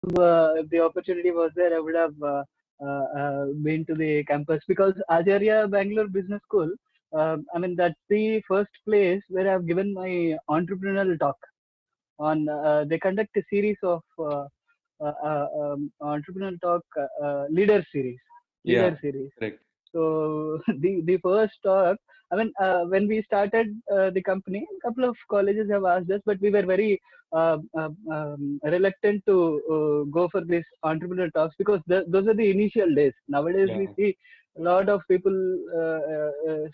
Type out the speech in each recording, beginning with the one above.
if the opportunity was there, I would have been to the campus because Acharya Bangalore Business School. I mean, that's the first place where I've given my entrepreneurial talk. On they conduct a series of entrepreneurial talk Yeah, leader series. correct. So the first talk, I mean, when we started the company, a couple of colleges have asked us, but we were very reluctant to go for this entrepreneur talks because those are the initial days. Nowadays, we Yeah, see a lot of people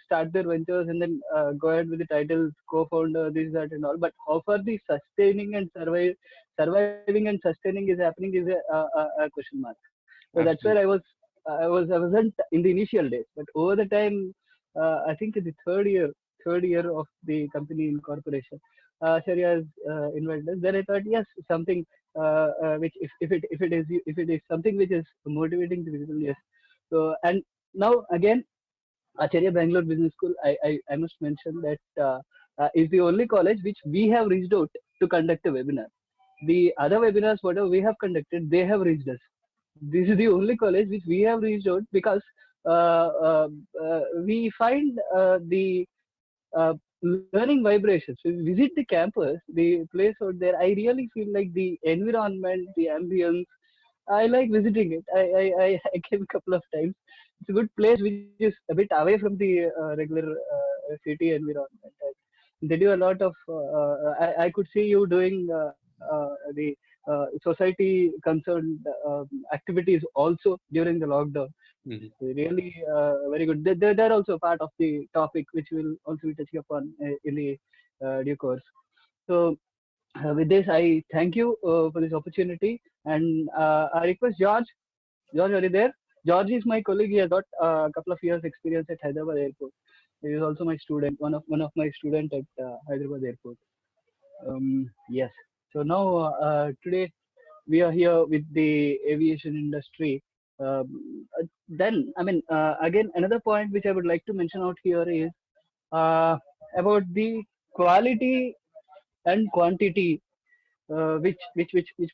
start their ventures and then go ahead with the titles, co-founder, this, that, and all. But how far the sustaining and surviving and sustaining is happening is a question mark. So that's where absolutely. I wasn't in the initial days, but over the time, I think in the third year of the company incorporation, Sharia has invited us. Then I thought, yes, something which if it is something which is motivating to people, yes. So and now again, Acharya Bangalore Business School, I must mention that is the only college which we have reached out to conduct a webinar. The other webinars, whatever we have conducted, they have reached us. This is the only college which we have reached out because we find the learning vibrations. When we visit the campus, the place out there, I really feel like the environment, the ambience. I like visiting it. I came a couple of times. It's a good place which is a bit away from the regular city environment. They do a lot of. I could see you doing the society concerned activities also during the lockdown. Mhm. Really very good. They're also part of the topic which we'll also be touching upon in the due course. So with this, I thank you for this opportunity, and I request George. George, are you there? George is my colleague. He has got a couple of years experience at Hyderabad Airport. He is also my student, one of my student at Hyderabad Airport. Yes. So now today we are here with the aviation industry. Then, I mean, again, another point which I would like to mention out here is uh, about the quality and quantity, which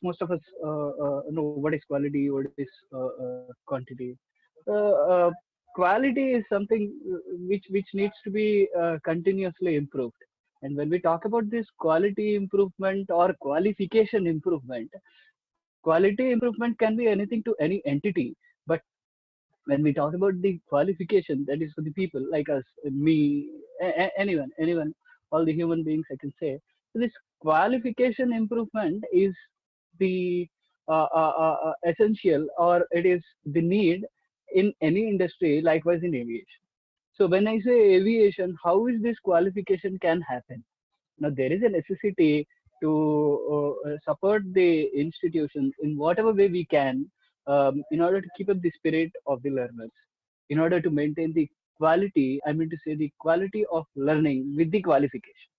most of us know what is quality, what is quantity. Uh, Quality is something which needs to be continuously improved. And when we talk about this quality improvement or qualification improvement, quality improvement can be anything to any entity. But when we talk about the qualification, that is for the people like us, me, anyone, all the human beings, I can say. So this qualification improvement is the essential, or it is the need in any industry, likewise in aviation. So when I say aviation, how is this qualification can happen? Now there is a necessity to support the institutions in whatever way we can, in order to keep up the spirit of the learners, in order to maintain the quality. I mean to say the quality of learning with the qualification.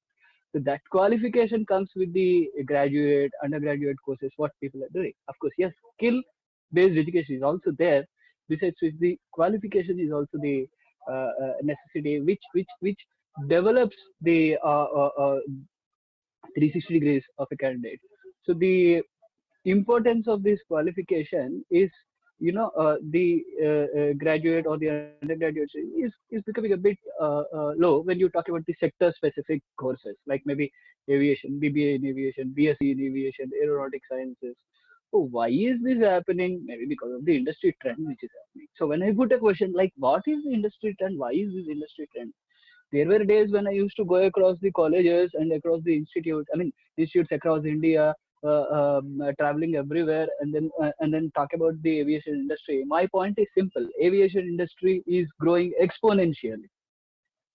So that qualification comes with the graduate, undergraduate courses, what people are doing. Of course, yes, skill-based education is also there. Besides which, the qualification is also the necessity, which develops the 360 degrees of a candidate. So the importance of this qualification is, the graduate or the undergraduate is becoming a bit low when you talk about the sector specific courses like maybe aviation, BBA in aviation, BSc in aviation, aeronautic sciences. So why is this happening? Maybe because of the industry trend which is happening. So when I put a question like what is the industry trend, why is this industry trend, there were days when I used to go across the colleges and across the institutes across India, traveling everywhere, and then talk about the aviation industry. My point is simple: aviation industry is growing exponentially.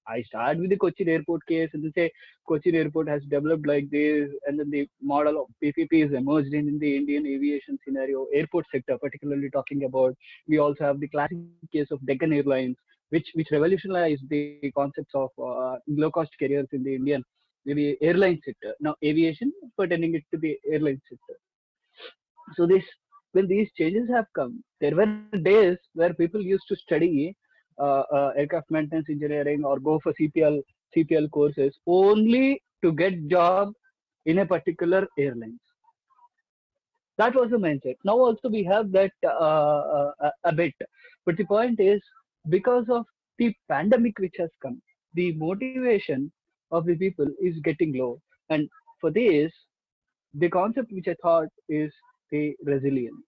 I start with the Cochin Airport case and then say Cochin Airport has developed like this, and then the model of PPP is emerged in the Indian aviation scenario, airport sector, particularly talking about. We also have the classic case of Deccan Airlines, which revolutionized the concepts of low cost carriers in the Indian maybe airline sector. Now aviation pertaining it to the airline sector. So this when these changes have come, there were days where people used to study aircraft maintenance engineering or go for CPL courses only to get job in a particular airline. That was the mindset. Now also we have that a bit. But the point is, because of the pandemic which has come, the motivation of the people is getting low. And for this, the concept which I thought is the resilience.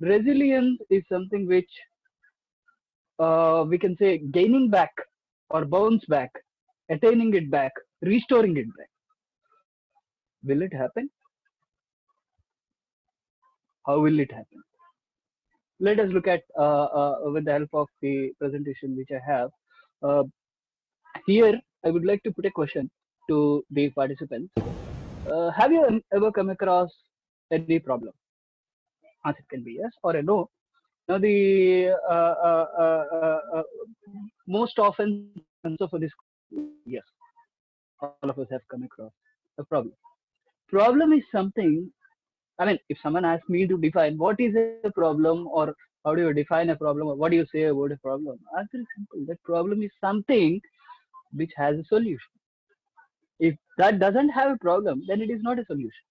Resilience is something which we can say gaining back or bounce back, attaining it back, restoring it back. Will it happen? How will it happen? Let us look at with the help of the presentation which I have. Uh, Here, I would like to put a question to the participants. Have you ever come across any problem? Answer can be yes or a no. Now, the most often answer for this yes. All of us have come across a problem. Problem is something. I mean, if someone asks me to define what is a problem or how do you define a problem or what do you say about a problem, answer is simple. That problem is something which has a solution. If that doesn't have a problem, then it is not a solution.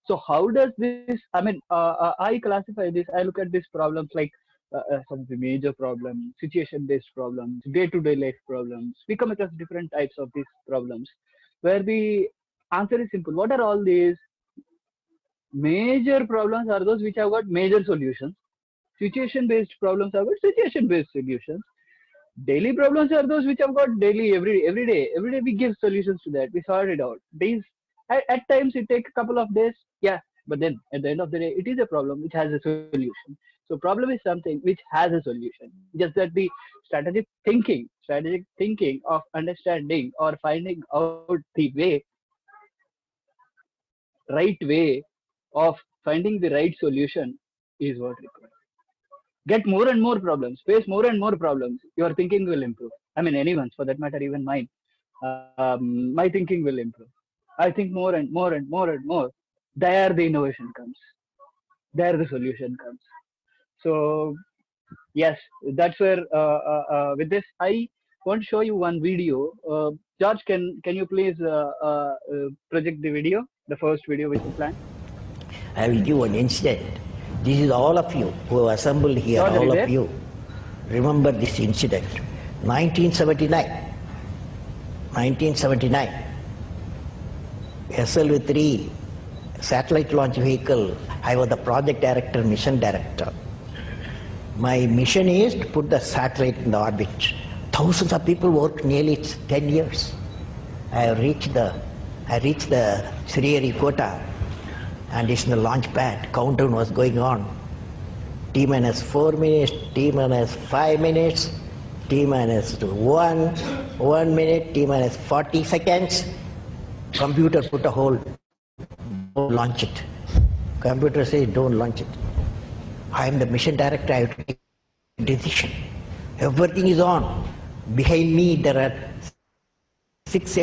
So how does this? I mean, I classify this. I look at these problems like some of the major problems, situation-based problems, day-to-day life problems. We come across different types of these problems, where the answer is simple. What are all these? Major problems are those which have got major solutions. Situation-based problems have got situation-based solutions. Daily problems are those which have got daily, every day we give solutions to that. We sort it out. These at times it takes a couple of days, yeah, but then at the end of the day, it is a problem which has a solution. So problem is something which has a solution. Just that the strategic thinking of understanding or finding out the right way of finding the right solution is what required. Get more and more problems, face more and more problems, your thinking will improve. I mean, anyone's for that matter, even mine. My thinking will improve. I think more and more and more and more. There the innovation comes. There the solution comes. So yes, that's where with this I want to show you one video. George, can you please project the video, the first video which we planned? I will give an incident. This is all of you who have assembled here, George, all of you. Remember this incident. 1979, SLV-3 satellite launch vehicle, I was the project director, mission director. My mission is to put the satellite in the orbit. Thousands of people worked nearly 10 years. I reached the Sriharikota and it's in the launch pad. Countdown was going on. T minus 4 minutes, T minus 5 minutes, T minus 1 minute, T minus 40 seconds. Computer put a hold. Don't launch it. Computer says don't launch it. I am the mission director, I have to take a decision. Everything is on. Behind me there are 6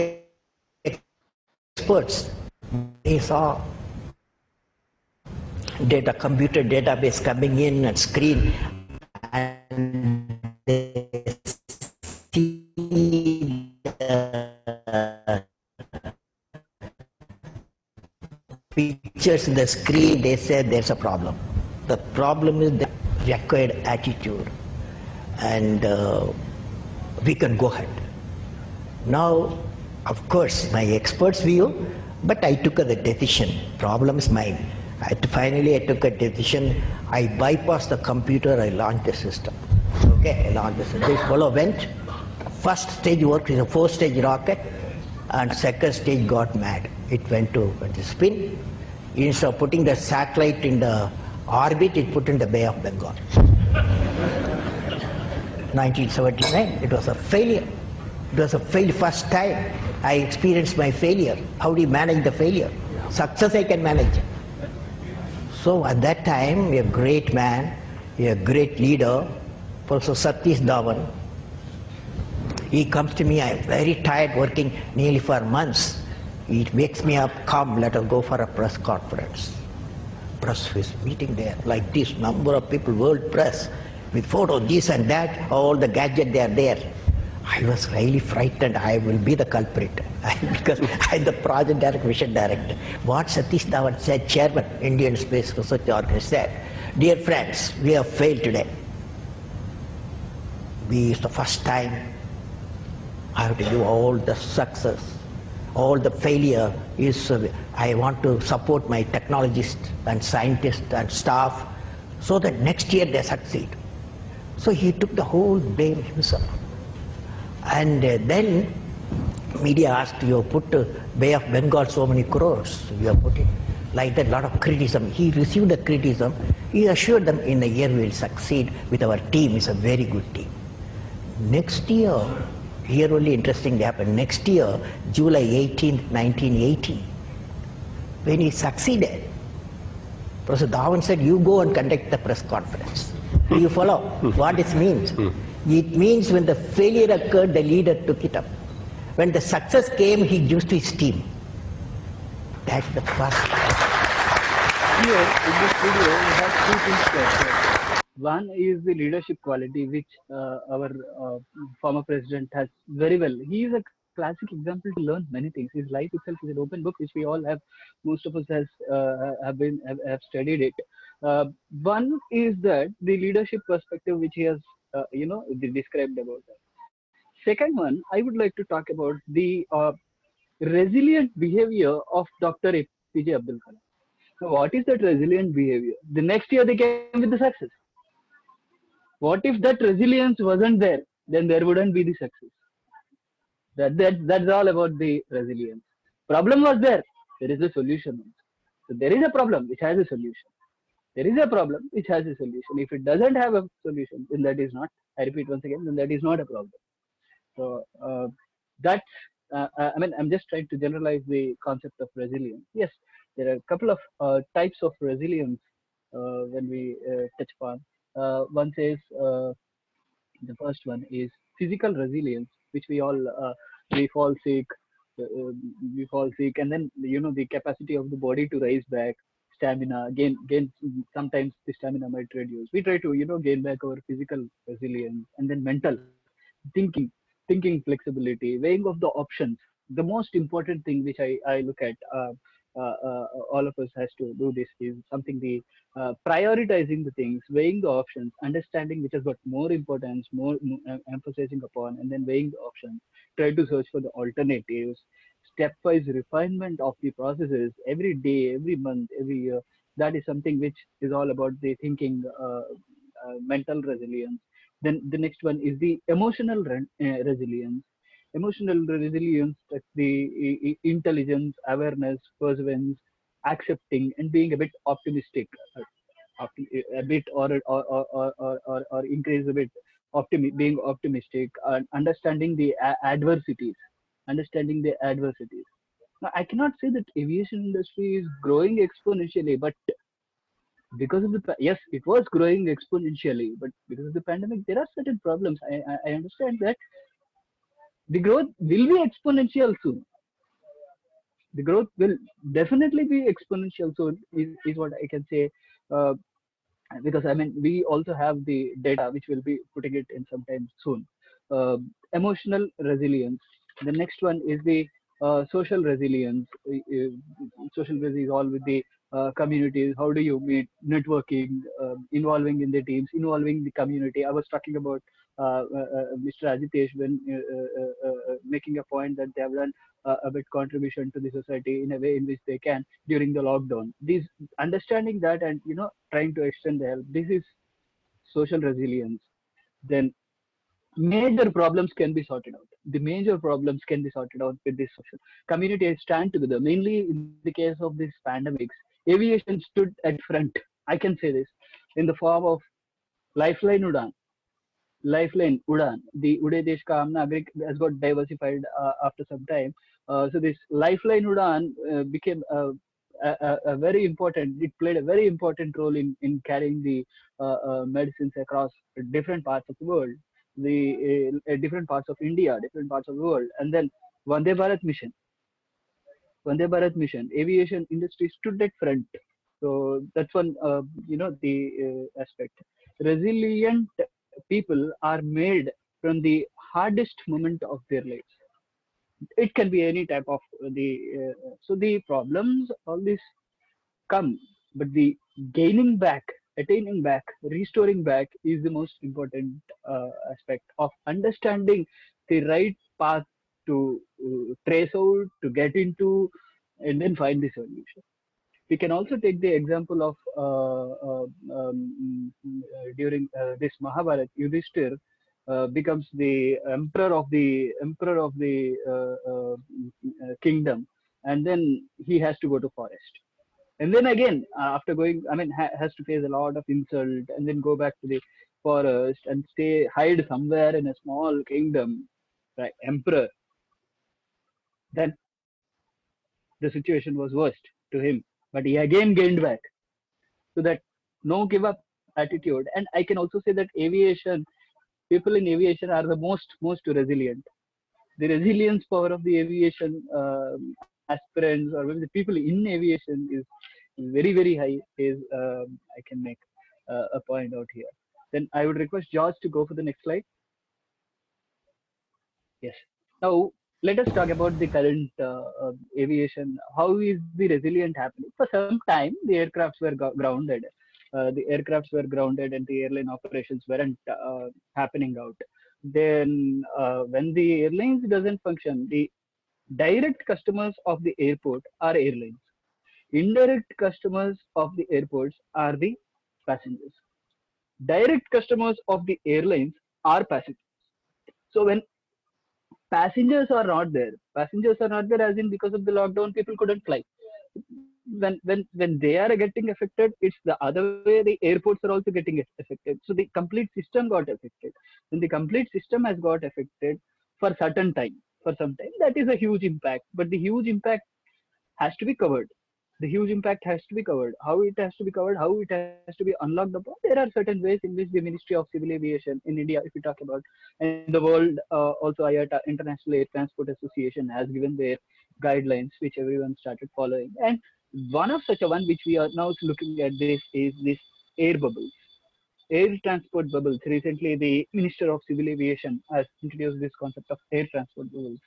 experts. They saw computer database coming in and screen, and they see the pictures in the screen. They said there's a problem. The problem is the required attitude, and we can go ahead. Now, of course, my expert's view, but I took the decision. Problem is mine. Finally, I took a decision. I bypassed the computer, I launched the system. Okay, I launched the system. This fellow went. First stage worked in a 4-stage rocket, and second stage got mad. It went to spin. Instead of putting the satellite in the orbit, it put in the Bay of Bengal. 1979, it was a failure. It was a failure. First time I experienced my failure. How do you manage the failure? Success I can manage. So at that time, a great man, a great leader, Professor Satish Dhawan, he comes to me, I am very tired working nearly for months. He wakes me up, come, let us go for a press conference. Press is meeting there, like this, number of people, world press, with photos, this and that, all the gadgets they are there. I was really frightened. I will be the culprit because I'm the project director, mission director. What Satish Dhawan said, chairman, Indian Space Research Organization, said, dear friends, we have failed today. It's the first time I have to give all the success, all the failure is, I want to support my technologists and scientists and staff so that next year they succeed. So he took the whole blame himself. And then media asked, you have put Bay of Bengal so many crores, you have put it like that, lot of criticism. He received the criticism. He assured them in a year we will succeed with our team. It's a very good team. Next year, here only interesting happened. Next year, July 18th, 1980, when he succeeded, Professor Dhawan said, you go and conduct the press conference. Do you follow what it means? It means when the failure occurred, the leader took it up. When the success came, he used his team. That's the first. Here in this video, we have two things to observe. One is the leadership quality, which our former president has very well. He is a classic example to learn many things. His life itself is an open book, which we all have. Most of us have studied it. One is that the leadership perspective, which he has described about that. Second one, I would like to talk about the resilient behavior of Dr. APJ Abdul Kalam. Now, what is that resilient behavior? The next year they came with the success. What if that resilience wasn't there? Then there wouldn't be the success. That's all about the resilience. Problem was there. There is a solution. So there is a problem which has a solution. There is a problem which has a solution. If it doesn't have a solution, then that is not. I repeat once again, then that is not a problem. So that's. I'm just trying to generalize the concept of resilience. Yes, there are a couple of types of resilience when we touch upon. One says the first one is physical resilience, which we fall sick, uh, and then the capacity of the body to rise back, stamina, gain. Sometimes the stamina might reduce. We try to gain back our physical resilience, and then mental thinking, flexibility, weighing of the options. The most important thing which I look at. All of us has to do this is something the prioritizing the things, weighing the options, understanding which has got more importance, more emphasizing upon, and then weighing the options. Try to search for the alternatives. Stepwise refinement of the processes every day, every month, every year. That is something which is all about the thinking, mental resilience. Then the next one is the emotional resilience. Emotional resilience, that's the intelligence, awareness, perseverance, accepting, and being a bit optimistic, a bit or increase a bit, being optimistic, and understanding the adversities, understanding the adversities. Now, I cannot say that aviation industry is growing exponentially, but because of the yes, it was growing exponentially, but because of the pandemic, there are certain problems. I understand that the growth will be exponential soon. The growth will definitely be exponential soon, is what I can say. Uh, because we also have the data which will be putting it in sometime soon. uh, Emotional resilience. The next one is the social resilience. Social resilience is all with the communities. How do you meet, networking, involving in the teams, involving the community. I was talking about Mr. Ajitesh when making a point that they have done a bit contribution to the society in a way in which they can during the lockdown. These understanding that, and trying to extend the help. This is social resilience. Then major problems can be sorted out. The major problems can be sorted out with this social community stand together. Mainly in the case of these pandemics, aviation stood at front. I can say this in the form of Lifeline Udan. Lifeline Udan. The Uday Desh Ka Aam Nagrik has got diversified after some time. So this Lifeline Udan became a very important. It played a very important role in carrying the medicines across different parts of the world, the different parts of India, different parts of the world, and then Vande Bharat mission. Vande Bharat mission. Aviation industry stood at front. So that's one, the aspect. Resilient people are made from the hardest moment of their lives. It can be any type of the so the problems all this come, but the gaining back, attaining back, restoring back is the most important aspect of understanding the right path to trace out, to get into, and then find the solution. We can also take the example of during this Mahabharat, Yudhishthir becomes the emperor of the kingdom, and then he has to go to forest, and then again after going, I mean, has to face a lot of insult, and then go back to the forest and stay hide somewhere in a small kingdom, right? Emperor. Then the situation was worst to him, but he again gained back. So that no give up attitude. And I can also say that aviation, people in aviation are the most resilient. The resilience power of the aviation aspirants, or maybe the people in aviation, is very high. Is I can make a point out here. Then I would request George to go for the next slide. Yes. Now let us talk about the current aviation. How is the resilient happening? For some time, the aircrafts were grounded. And the airline operations weren't happening out. Then, when the airlines doesn't function, the direct customers of the airport are airlines. Indirect customers of the airports are the passengers. Direct customers of the airlines are passengers. So when passengers are not there, as in because of the lockdown, people couldn't fly. When they are getting affected, it's the other way. The airports are also getting affected. So the complete system got affected. When the complete system has got affected for certain time, for some time, that is a huge impact. But the huge impact has to be covered. The huge impact has to be covered. How it has to be covered, how it has to be unlocked upon. There are certain ways in which the Ministry of Civil Aviation in India, if we talk about, and the world, also IATA, International Air Transport Association, has given their guidelines, which everyone started following. And one of such a one which we are now looking at this is this air bubbles, air transport bubbles. Recently, the Minister of Civil Aviation has introduced this concept of air transport bubbles,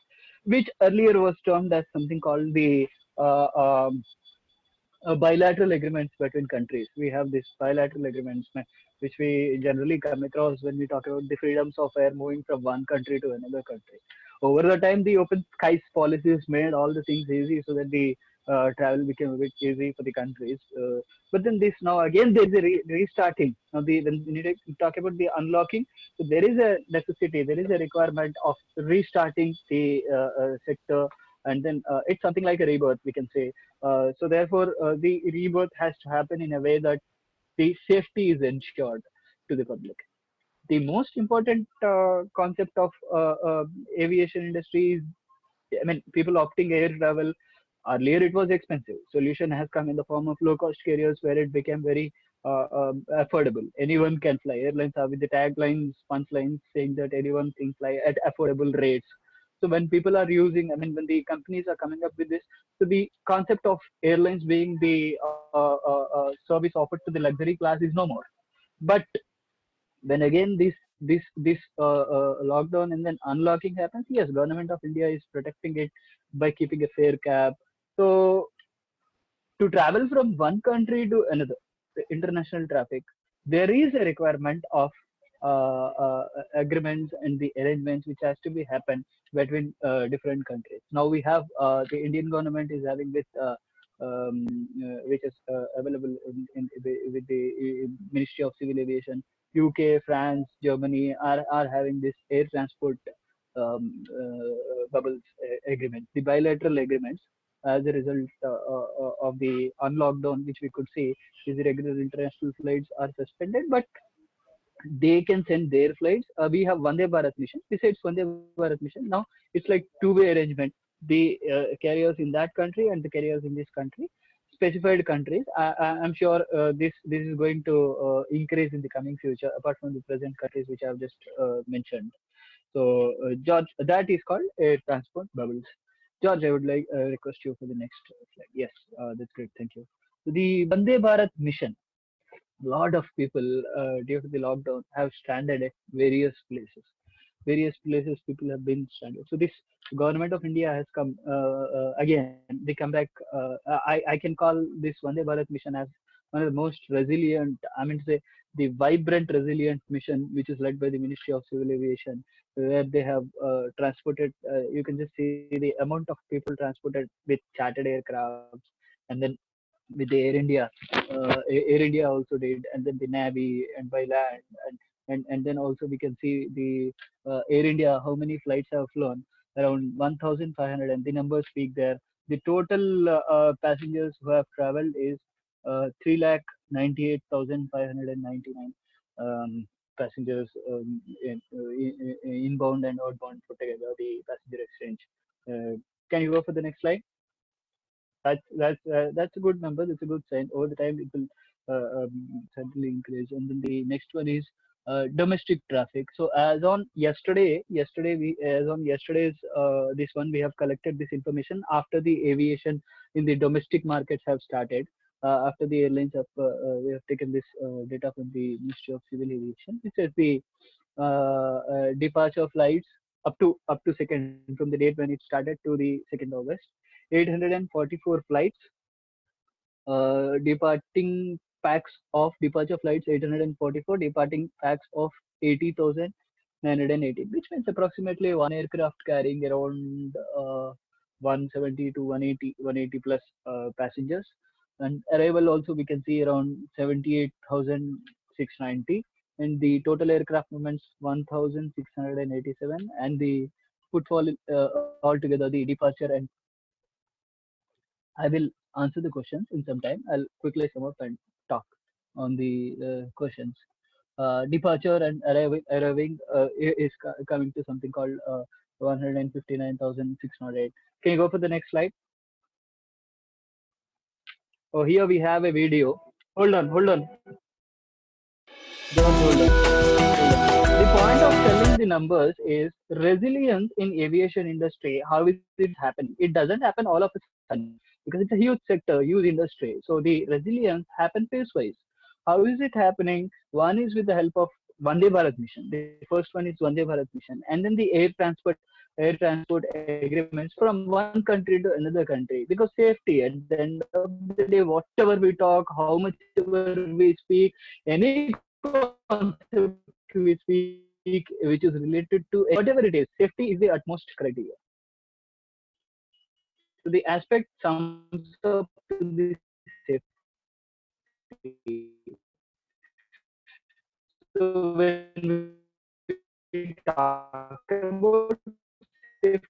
which earlier was termed as something called the uh, um, bilateral agreements between countries. We have these bilateral agreements, which we generally come across when we talk about the freedoms of air moving from one country to another country. Over the time, the open skies policies made all the things easy, so that the travel became a bit easy for the countries. But then this now again there is a restarting. Now when we need to talk about the unlocking, so there is a necessity, there is a requirement of restarting the sector, and then it's something like a rebirth, we can say. So therefore, the rebirth has to happen in a way that the safety is ensured to the public. The most important concept of aviation industry is, I mean, people opting air travel. Earlier, it was expensive. Solution has come in the form of low-cost carriers, where it became very affordable. Anyone can fly. Airlines are with the taglines, punchlines saying that anyone can fly at affordable rates. So when people are using, I mean, when the companies are coming up with this, so the concept of airlines being the service offered to the luxury class is no more. But when again this lockdown and then unlocking happens, yes, government of India is protecting it by keeping a fair cap. So to travel from one country to another, the international traffic, there is a requirement of agreements and the arrangements which has to be happen between different countries. Now we have the Indian government is having this which is available with the Ministry of Civil Aviation. UK, France, Germany are having this air transport bubbles agreement, the bilateral agreements. As a result of the unlockdown, which we could see, is irregular international flights are suspended, but they can send their flights. We have Vande Bharat mission. Besides Vande Bharat mission, now it's like two-way arrangement. The carriers in that country and the carriers in this country, specified countries. I'm sure this is going to increase in the coming future, apart from the present countries which I've just mentioned. So, George, that is called air transport bubbles. George, I would like request you for the next slide. Yes, that's great. Thank you. The Vande Bharat mission, a lot of people due to the lockdown have stranded at various places. various places people have been stranded. So this government of India has come again. They come back. I can call this Vande Bharat mission as one of the most resilient. I mean, to say the vibrant, resilient mission, which is led by the Ministry of Civil Aviation, where they have transported. You can just see the amount of people transported with chartered aircrafts, and then with the Air India. Air India also did, and then the Navy and by land, and then also we can see the Air India. How many flights have flown? Around 1,500, and the numbers speak there. The total passengers who have traveled is 3,98,599 passengers inbound and outbound put together. The passenger exchange. Can you go for the next slide? That's a good number. That's a good sign. Over the time, it will certainly increase. And then the next one is domestic traffic. So as on yesterday we as on yesterday's this one we have collected this information after the aviation in the domestic markets have started. After the airlines have we have taken this data from the Ministry of Civil Aviation. It says the departure flights up to second from the date when it started to the 2nd August. 844 flights, departing packs of departure flights 844, departing packs of 80,980, which means approximately one aircraft carrying around 170 to 180 plus passengers. And arrival also we can see around 78,690, and the total aircraft movements 1,687, and the footfall altogether, the departure and I will answer the questions in some time. I'll quickly sum up and talk on the questions. Departure and arriving is coming to something called 159,608. Can you go for the next slide? Oh, here we have a video. Hold on. Don't hold on. The point of telling the numbers is resilience in aviation industry. How is it happening? It doesn't happen all of a sudden because it's a huge sector, huge industry. So the resilience happens phase-wise. How is it happening? One is with the help of Vande Bharat mission. The first one is Vande Bharat mission, and then the air transport agreements from one country to another country because safety. At the end of the day, whatever we talk, how much ever we speak, any concept we speak which is related to whatever it is, safety is the utmost criteria. So the aspect sums up to the safety. So when we talk about safety,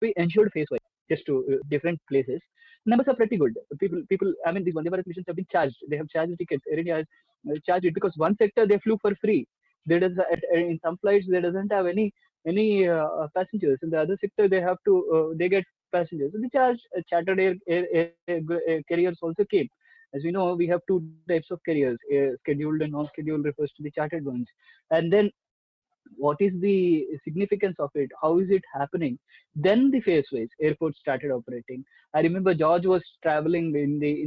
we ensured phase wise just to different places. Numbers are pretty good. People. I mean, these Vande Bharat missions have been charged. They have charged tickets. Air India has charged it because one sector they flew for free. There does in some flights there doesn't have any passengers. In the other sector they have to they get passengers. So they charge chartered carriers also came. As we know, we have two types of carriers: scheduled and non-scheduled refers to the chartered ones. And then what is the significance of it, how is it happening, then the phaseways airport started operating. I remember George was traveling in the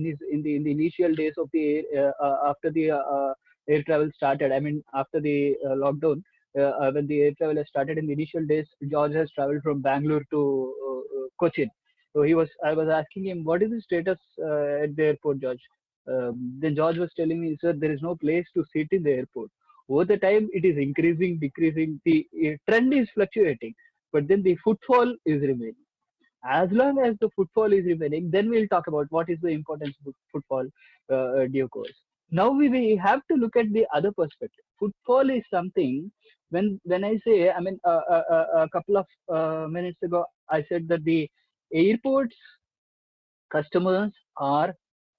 initial days of the after the air travel started, I mean after the lockdown, when the air travel has started in the initial days. George has traveled from Bangalore to Cochin. So I was asking him, what is the status at the airport, George? Then George was telling me, sir, there is no place to sit in the airport. Over the time it is increasing, decreasing, the trend is fluctuating, but then the footfall is remaining. As long as the footfall is remaining, then we'll talk about what is the importance of footfall due course. Now we have to look at the other perspective. Footfall is something, when I say, I mean a couple of minutes ago I said that the airports customers are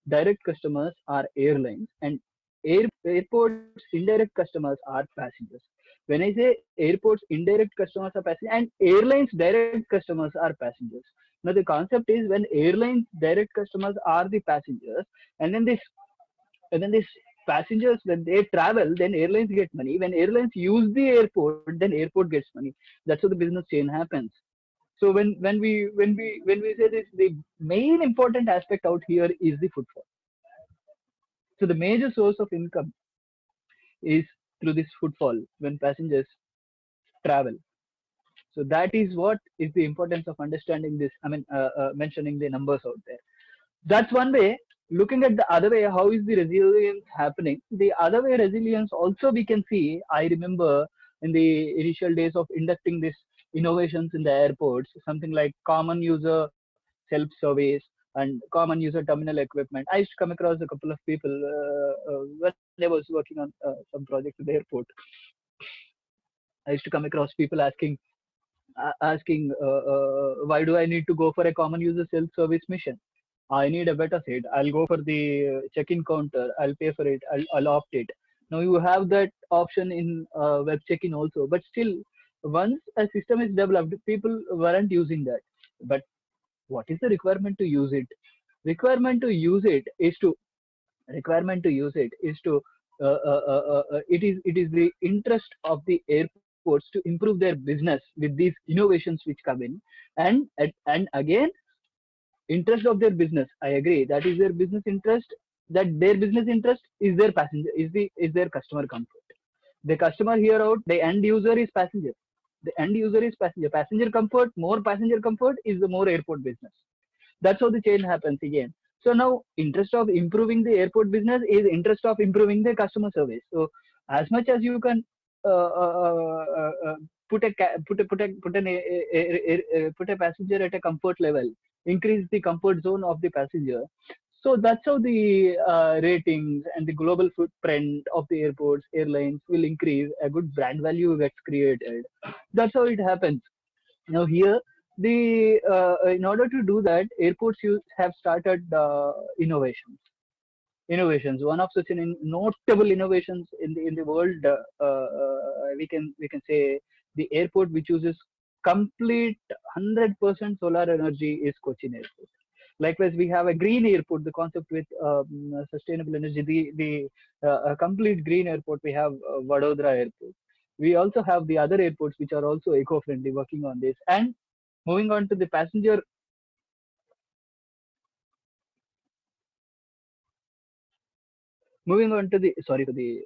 direct customers are airlines, and airports indirect customers are passengers. When I say airports indirect customers are passengers and airlines direct customers are passengers. Now the concept is, when airlines direct customers are the passengers, and then this passengers, when they travel, then airlines get money. When airlines use the airport, then airport gets money. That's how the business chain happens. So when we say this, the main important aspect out here is the footfall. So the major source of income is through this footfall when passengers travel. So that is what is the importance of understanding this. I mean, mentioning the numbers out there. That's one way. Looking at the other way, how is the resilience happening? The other way, resilience also we can see. I remember in the initial days of inducting this innovations in the airports, something like common user self-service and common user terminal equipment. I used to come across a couple of people when I was working on some projects at the airport. I used to come across people asking why do I need to go for a common user self-service mission? I need a better seat. I'll go for the check-in counter. I'll pay for it. I'll opt it. Now you have that option in web check-in also, but still, once a system is developed, people weren't using that. But what is the requirement to use it? Requirement to use it is to requirement to use it is to it is the interest of the airports to improve their business with these innovations which come in, and again interest of their business. I agree that is their business interest. That their business interest is their passenger is their customer comfort. The customer here out, the end user is passenger. The end user is passenger. Passenger comfort, more passenger comfort is the more airport business. That's how the chain happens again. So now interest of improving the airport business is interest of improving the customer service. So as much as you can uh, uh, uh, uh, put a passenger at a comfort level, increase the comfort zone of the passenger. So that's how the ratings and the global footprint of the airports, airlines will increase. A good brand value gets created. That's how it happens. Now here, the in order to do that, airports have started innovations. Innovations. One of such an notable innovations in the world, we can say the airport which uses complete 100% solar energy is Cochin Airport. Likewise, we have a green airport. The concept with sustainable energy, the complete green airport. We have Vadodara Airport. We also have the other airports which are also eco-friendly, working on this. And moving on to the passenger, moving on to the sorry for the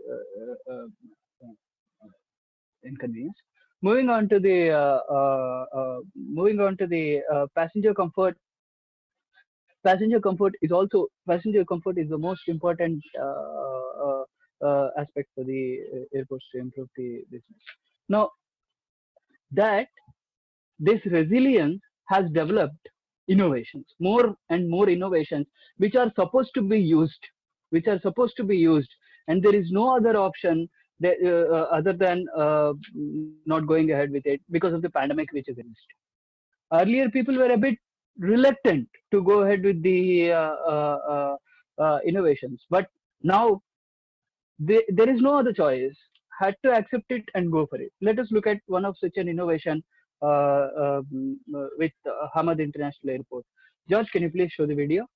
inconvenience. Moving on to the passenger comfort. Passenger comfort is the most important aspect for the airports to improve the business. Now that this resilience has developed innovations, more and more innovations, which are supposed to be used, and there is no other option that, other than not going ahead with it because of the pandemic which is exist. Earlier, people were a bit reluctant to go ahead with the innovations, but now there is no other choice. Had to accept it and go for it. Let us look at one of such an innovation with Hamad International Airport. George, can you please show the video?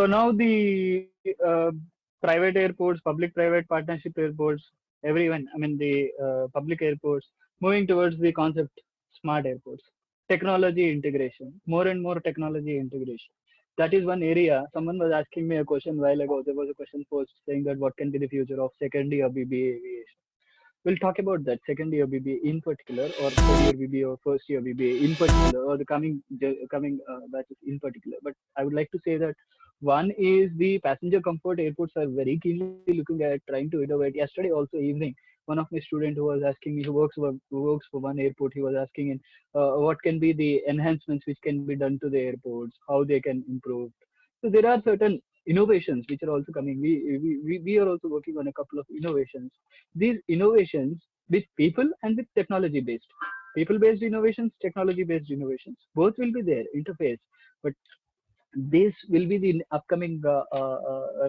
now the private airports, public-private partnership airports, everyone, I mean the public airports, moving towards the concept smart airports, technology integration, more and more technology integration. That is one area. Someone was asking me a question while ago. There was a question posed saying that what can be the future of second year BBA aviation. We'll talk about that second year BBA in particular, or third year BBA or first year BBA in particular, or the coming batches in particular. But I would like to say that one is the passenger comfort. Airports are very keenly looking at trying to innovate. Yesterday also evening, one of my student who was asking me, who works for one airport, he was asking in what can be the enhancements which can be done to the airports, how they can improve. So there are certain innovations which are also coming. We are also working on a couple of innovations. These innovations with people and with technology based. People based innovations, technology based innovations. Both will be there, interface. But this will be the upcoming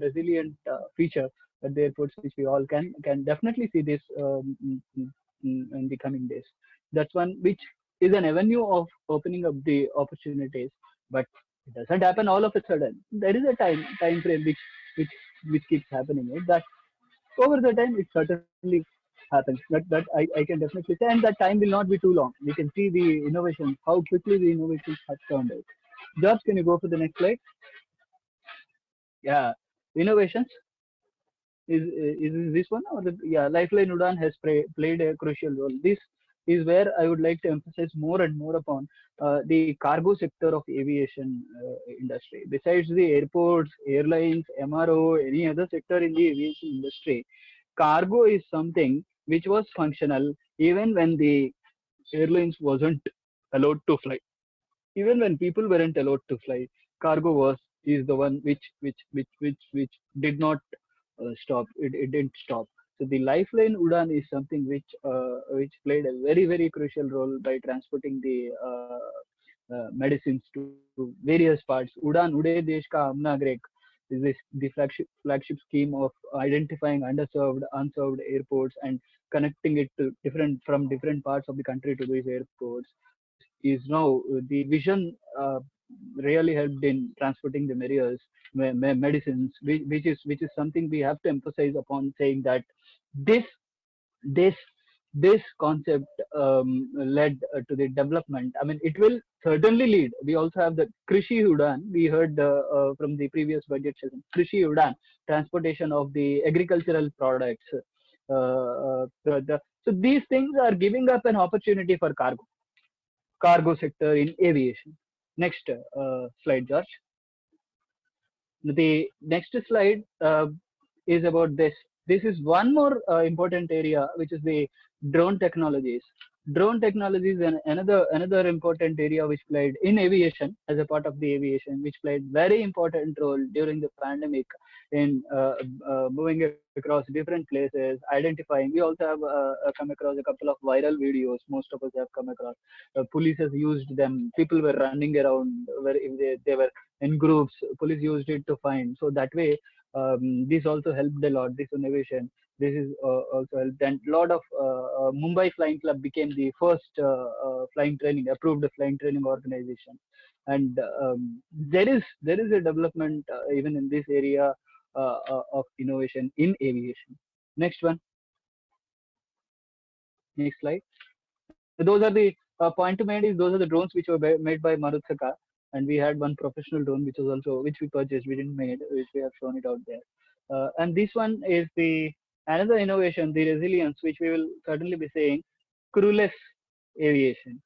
resilient feature at the airports, which we all can definitely see this in the coming days. That's one which is an avenue of opening up the opportunities, but it doesn't happen all of a sudden. There is a time frame which which keeps happening. Right? That over the time it certainly happens. That I can definitely say, and that time will not be too long. We can see the innovation, how quickly the innovations have turned out. George, can you go for the next slide? Yeah, innovations is this one or the yeah Lifeline Udan has played a crucial role. This is where I would like to emphasize more and more upon the cargo sector of aviation industry. Besides the airports, airlines, MRO, any other sector in the aviation industry, cargo is something which was functional even when the airlines wasn't allowed to fly. Even when people weren't allowed to fly, cargo was is the one which did not stop. It didn't stop. So the Lifeline Udan is something which played a very crucial role by transporting the medicines to various parts. Udan Ude Desh Ka Amna Grek is the flagship scheme of identifying underserved, unserved airports and connecting it to different parts of the country to these airports. Is now the vision really helped in transporting the medicines, which is something we have to emphasize upon, saying that this this this concept led to the development. I mean, it will certainly lead. We also have the Krishi Udan. We heard from the previous budget session. Krishi Udan, transportation of the agricultural products. So these things are giving up an opportunity for cargo sector in aviation. Next slide, George. The next slide is about this. This is one more important area, which is the drone technologies. Drone technologies and another important area which played in aviation as a part of the aviation, which played very important role during the pandemic in moving across different places, identifying. We also have come across a couple of viral videos. Most of us have come across. Police has used them. People were running around where if they were in groups. Police used it to find. So that way, this also helped a lot. This innovation. This is also helped. And a lot of Mumbai Flying Club became the first flying training approved flying training organization. And there is a development even in this area of innovation in aviation. Next one. Next slide. Those are the point to made is those are the drones which were made by Marutsaka, and we had one professional drone which was also which we purchased, we didn't made, which we have shown it out there. And this one is the another innovation, the resilience, which we will certainly be saying, crewless aviation.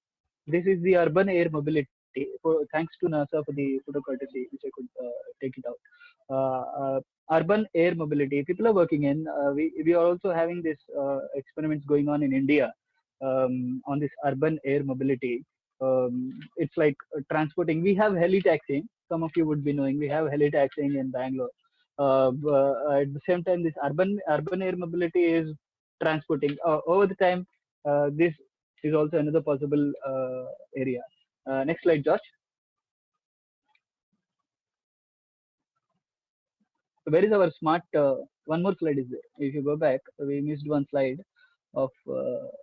This is the urban air mobility. Thanks to NASA for the photo courtesy, which I could take it out. Urban air mobility. People are working in. We are also having this experiments going on in India on this urban air mobility. It's like transporting. We have heli taxiing. Some of you would be knowing. We have heli taxiing in Bangalore. At the same time, this urban air mobility is transporting. Over the time, this is also another possible area. Next slide, Josh. Where is our smart? One more slide is there. If you go back, we missed one slide of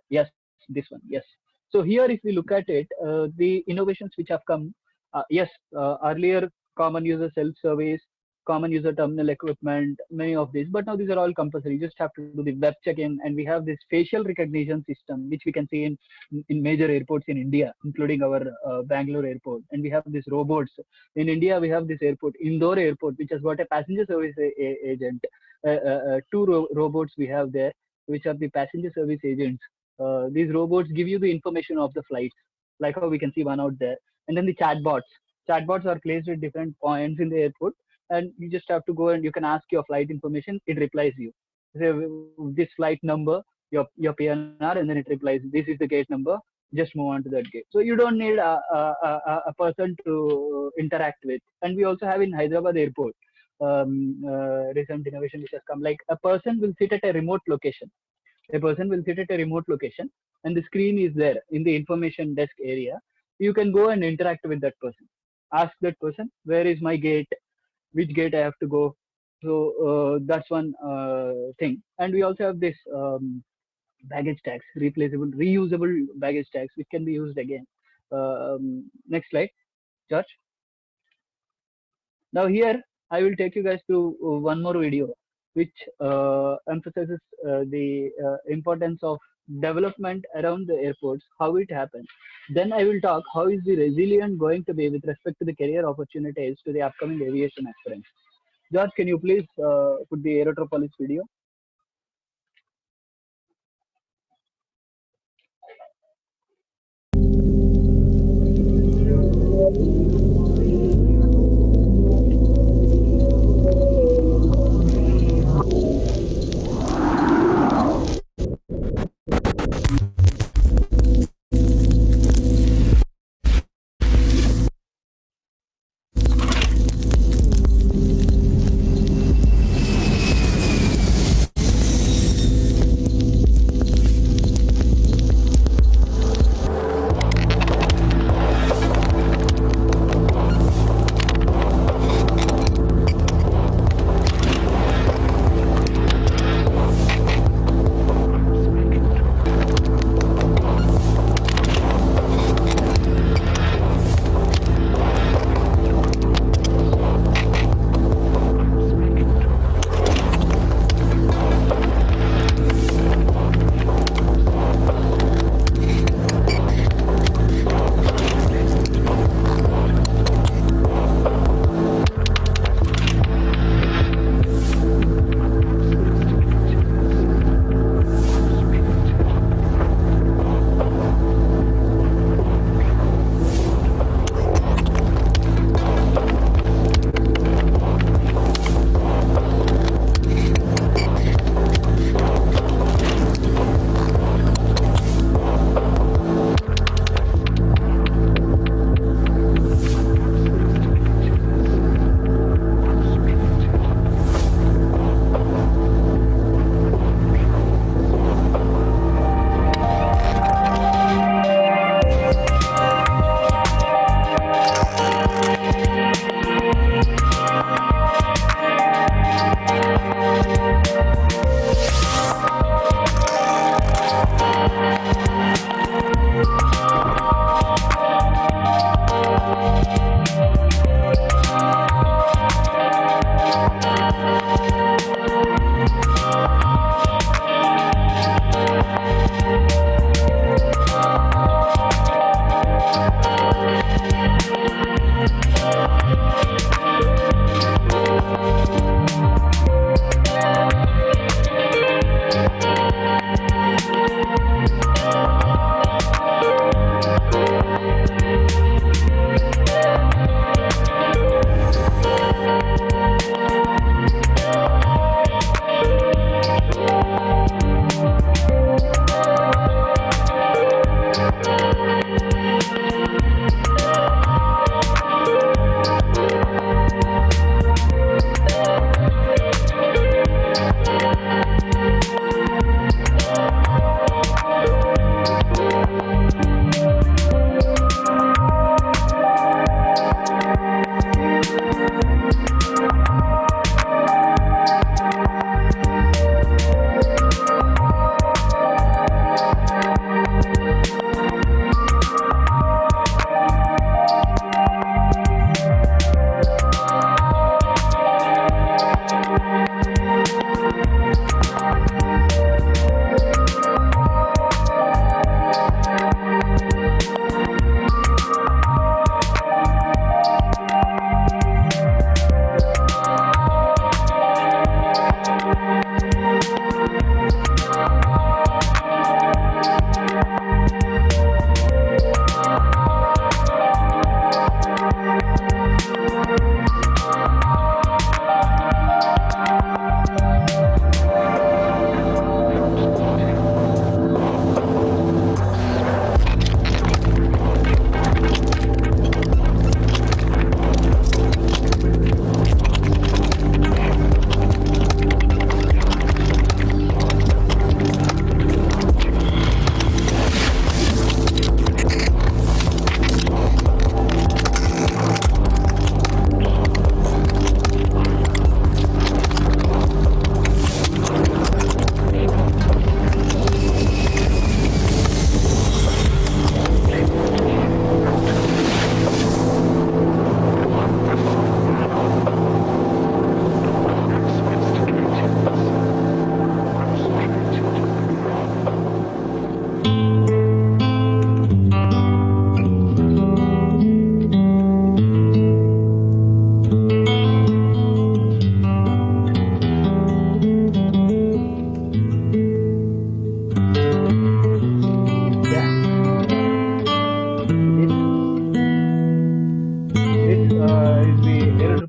yes, this one. Yes. So here, if we look at it, the innovations which have come. Yes, earlier common user self-service, common user terminal equipment, many of these. But now these are all compulsory. You just have to do the web check-in, and we have this facial recognition system, which we can see in major airports in India, including our Bangalore airport. And we have these robots. In India, we have this airport, Indore airport, which has got a passenger service agent. Two robots we have there, which are the passenger service agents. These robots give you the information of the flights, like how we can see one out there. And then the chatbots. Chatbots are placed at different points in the airport, and you just have to go and you can ask your flight information. It replies you. Say, this flight number, your PNR, and then it replies, this is the gate number. Just move on to that gate. So you don't need a person to interact with. And we also have in Hyderabad airport recent innovation which has come. Like a person will sit at a remote location. A person will sit at a remote location, and the screen is there in the information desk area. You can go and interact with that person. Ask that person, where is my gate? Which gate I have to go? So that's one thing. And we also have this baggage tags, replaceable, reusable baggage tags, which can be used again. Next slide, George. Now here, I will take you guys to one more video, which emphasizes the importance of development around the airports, how it happens. Then I will talk how is the resilient going to be with respect to the career opportunities to the upcoming aviation aspirants. George, can you please put the Aerotropolis video?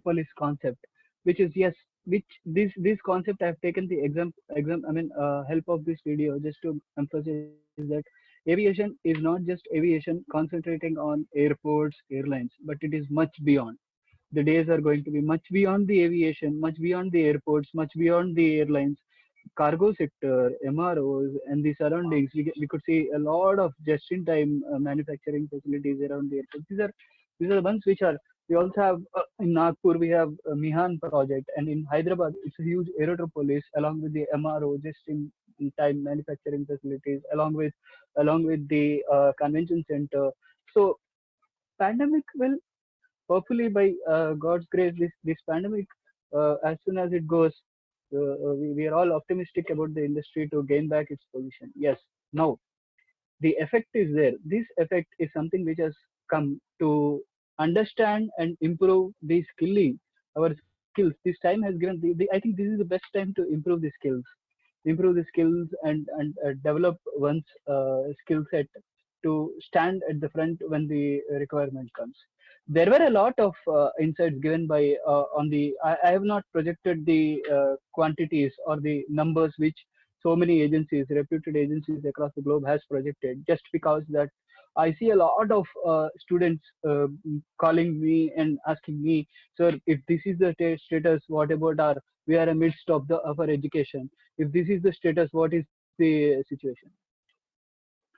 Erotropolis concept, which is yes, which this concept I've taken the help of this video just to emphasize that aviation is not just aviation concentrating on airports, airlines, but it is much beyond. The days are going to be much beyond the aviation, much beyond the airports, much beyond the airlines, cargo sector, MROs, and the surroundings. We could see a lot of just-in-time manufacturing facilities around the airport. These are the ones which are. We also have in Nagpur we have a Mihan project, and in Hyderabad it's a huge aerotropolis along with the MRO, just-in-time manufacturing facilities, along with the convention center. So pandemic will hopefully by God's grace, this pandemic, as soon as it goes, we are all optimistic about the industry to gain back its position. Yes, now the effect is there. This effect is something which has come to understand and improve the skilling, our skills. This time has given I think this is the best time to improve the skills and develop one's skill set to stand at the front when the requirement comes. There were a lot of insights given by on the. I have not projected the quantities or the numbers which so many agencies, reputed agencies across the globe has projected, just because that I see a lot of students calling me and asking me, sir, if this is the status, what about we are amidst of our education. If this is the status, what is the situation?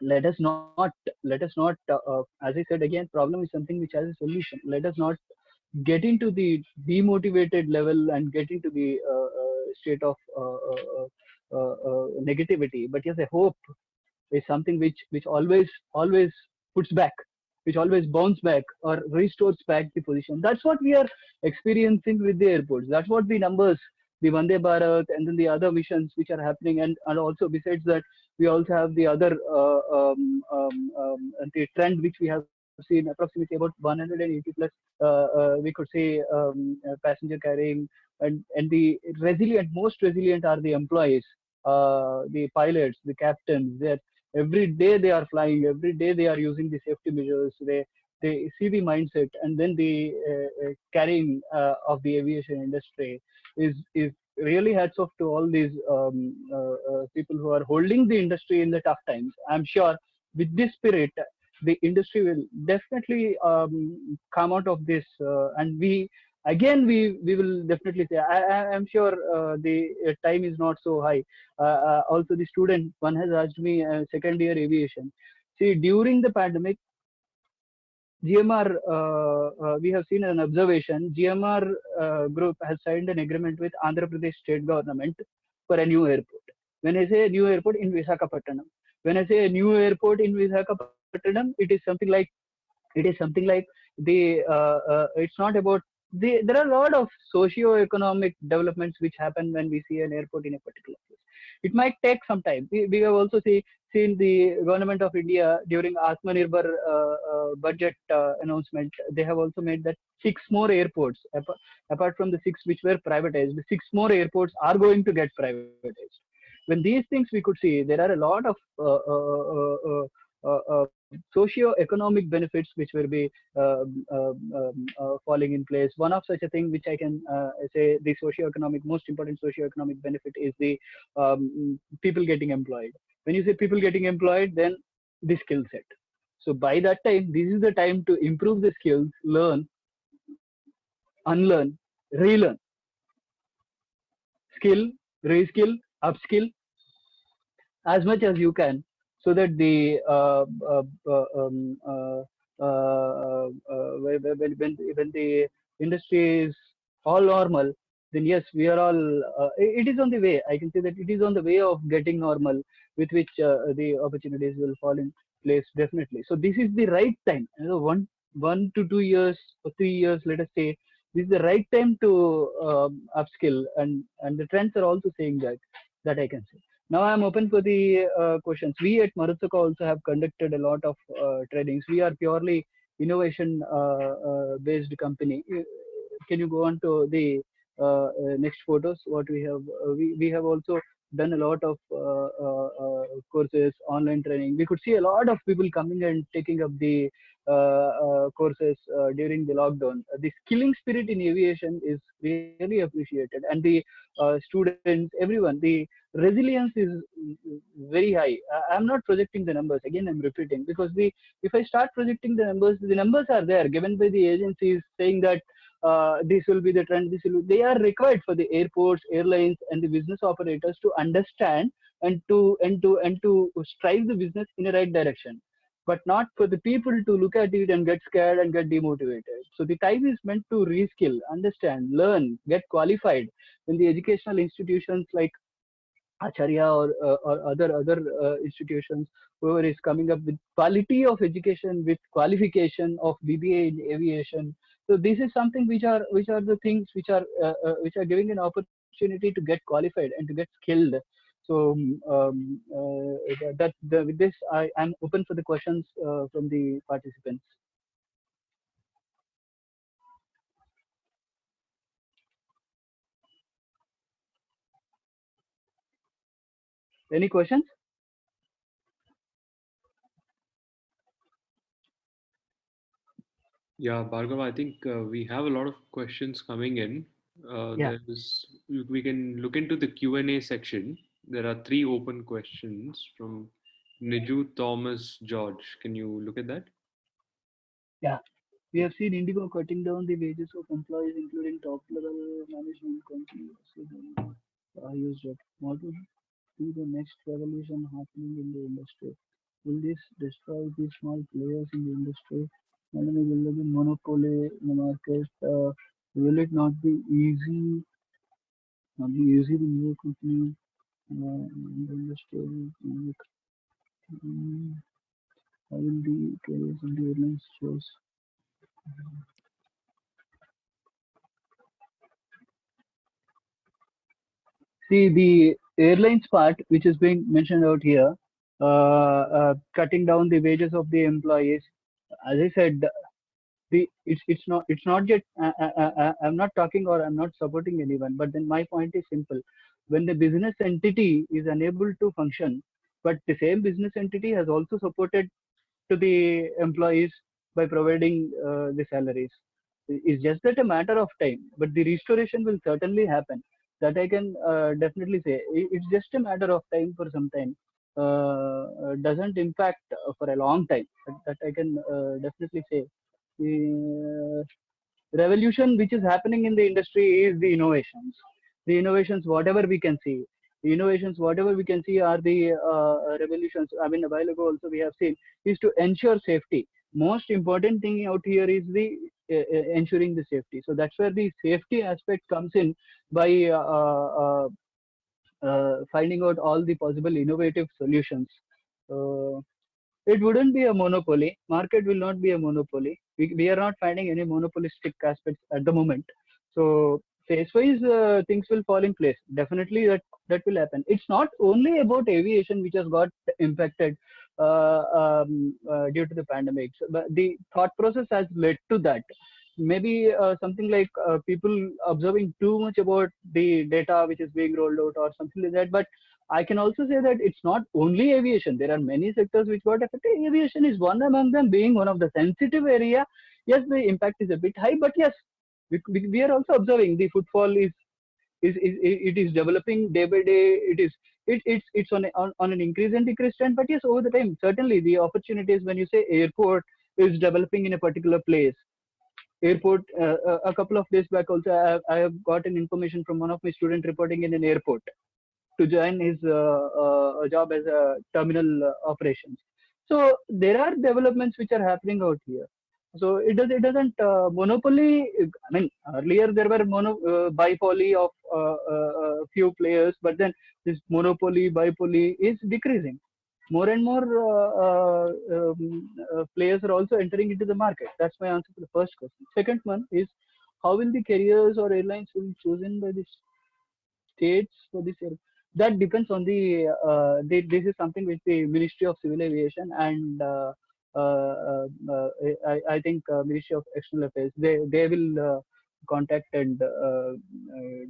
Let us not as I said again, problem is something which has a solution. Let us not get into the demotivated level and get into the state of negativity. But yes, a hope is something which always puts back, which always bounce back or restores back the position. That's what we are experiencing with the airports. That's what the numbers, the Vande Bharat, and then the other missions which are happening, and also besides that, we also have the other the trend which we have seen approximately about 180 plus. We could say passenger carrying, and the most resilient are the employees, the pilots, the captains. Every day they are flying, every day they are using the safety measures. They see the mindset, and then the carrying of the aviation industry is really hats off to all these people who are holding the industry in the tough times. I'm sure with this spirit, the industry will definitely come out of this, and we will definitely say. I'm sure the time is not so high. Also, the student one has asked me second year aviation. See, during the pandemic, GMR, we have seen an observation. GMR group has signed an agreement with Andhra Pradesh state government for a new airport. When I say a new airport in Visakhapatnam, when I say a new airport in Visakhapatnam, it is something like it's not about there are a lot of socio-economic developments which happen when we see an airport in a particular place. It might take some time. We have also seen the government of India during Atmanirbhar budget announcement. They have also made that 6 more airports, apart from the 6 which were privatized, the 6 more airports are going to get privatized. When these things we could see, there are a lot of socio-economic benefits which will be falling in place. One of such a thing which I can say, the socio-economic, most important socio-economic benefit is the people getting employed. When you say people getting employed, then the skill set. So by that time, this is the time to improve the skills, learn, unlearn, relearn, skill, reskill, upskill as much as you can, so that the when the industry is all normal, then yes, we are all. It is on the way. I can say that it is on the way of getting normal, with which the opportunities will fall in place definitely. So this is the right time. 1 to 2 years or 3 years, let us say, this is the right time to upskill, and the trends are also saying that I can say. Now I'm open for the questions. We at Marutsaka also have conducted a lot of trainings. We are purely innovation based company. Can you go on to the next photos? What we have, we have also done a lot of courses, online training. We could see a lot of people coming and taking up the courses during the lockdown. The skilling spirit in aviation is really appreciated, and the students, everyone, the resilience is very high. I'm not projecting the numbers. Again, I'm repeating, because if I start projecting the numbers are there given by the agencies saying that this will be the trend. They are required for the airports, airlines, and the business operators to understand and to strive the business in the right direction, but not for the people to look at it and get scared and get demotivated. So the time is meant to reskill, understand, learn, get qualified in the educational institutions like Acharya or other institutions, whoever is coming up with quality of education with qualification of BBA in aviation. So this is something which are the things which are giving an opportunity to get qualified and to get skilled. So with this I'm open for the questions from the participants. Any questions? Yeah, Bhargav, I think we have a lot of questions coming in. Yeah. We can look into the Q&A section. There are three open questions from Niju Thomas George. Can you look at that? Yeah. We have seen Indigo cutting down the wages of employees, including top-level management companies. Used it. What would be the next revolution happening in the industry? Will this destroy the small players in the industry? And then will there be monopoly in the market? Will it not be easy? Not be easy to new company in the industry? How will the careers in the airlines choose? See, the airlines part, which is being mentioned out here, cutting down the wages of the employees. As I said, it's not yet. I'm not talking or I'm not supporting anyone. But then my point is simple: when the business entity is unable to function, but the same business entity has also supported to the employees by providing the salaries. It's just that a matter of time, but the restoration will certainly happen. That I can definitely say. It's just a matter of time for some time. Doesn't impact for a long time. That I can definitely say. The revolution which is happening in the industry is the innovations. The innovations, whatever we can see, the innovations, whatever we can see, are the revolutions. I mean, a while ago also we have seen is to ensure safety. Most important thing out here is the ensuring the safety. So that's where the safety aspect comes in by finding out all the possible innovative solutions. Uh, it wouldn't be a monopoly. Market will not be a monopoly. We are not finding any monopolistic aspects at the moment. So phase-wise, things will fall in place. Definitely, that will happen. It's not only about aviation which has got impacted due to the pandemic, but the thought process has led to that. Maybe something like people observing too much about the data which is being rolled out or something like that. But I can also say that it's not only aviation. There are many sectors which got affected. Aviation is one among them, being one of the sensitive area. Yes, the impact is a bit high, but yes, we are also observing the footfall is it is developing day by day. It's on an increase and decrease trend. But yes, over the time, certainly the opportunities when you say airport is developing in a particular place. Airport, a couple of days back also, I have gotten information from one of my student reporting in an airport to join his job as a terminal operations. So there are developments which are happening out here. So it doesn't monopoly. I mean, earlier there were bipoly of few players, but then this monopoly bipoly is decreasing. More and more players are also entering into the market. That's my answer to the first question. Second one is, how will the carriers or airlines will be chosen by the states for this year? That depends on this is something which the Ministry of Civil Aviation and uh, uh, I think Ministry of External Affairs, they will contact and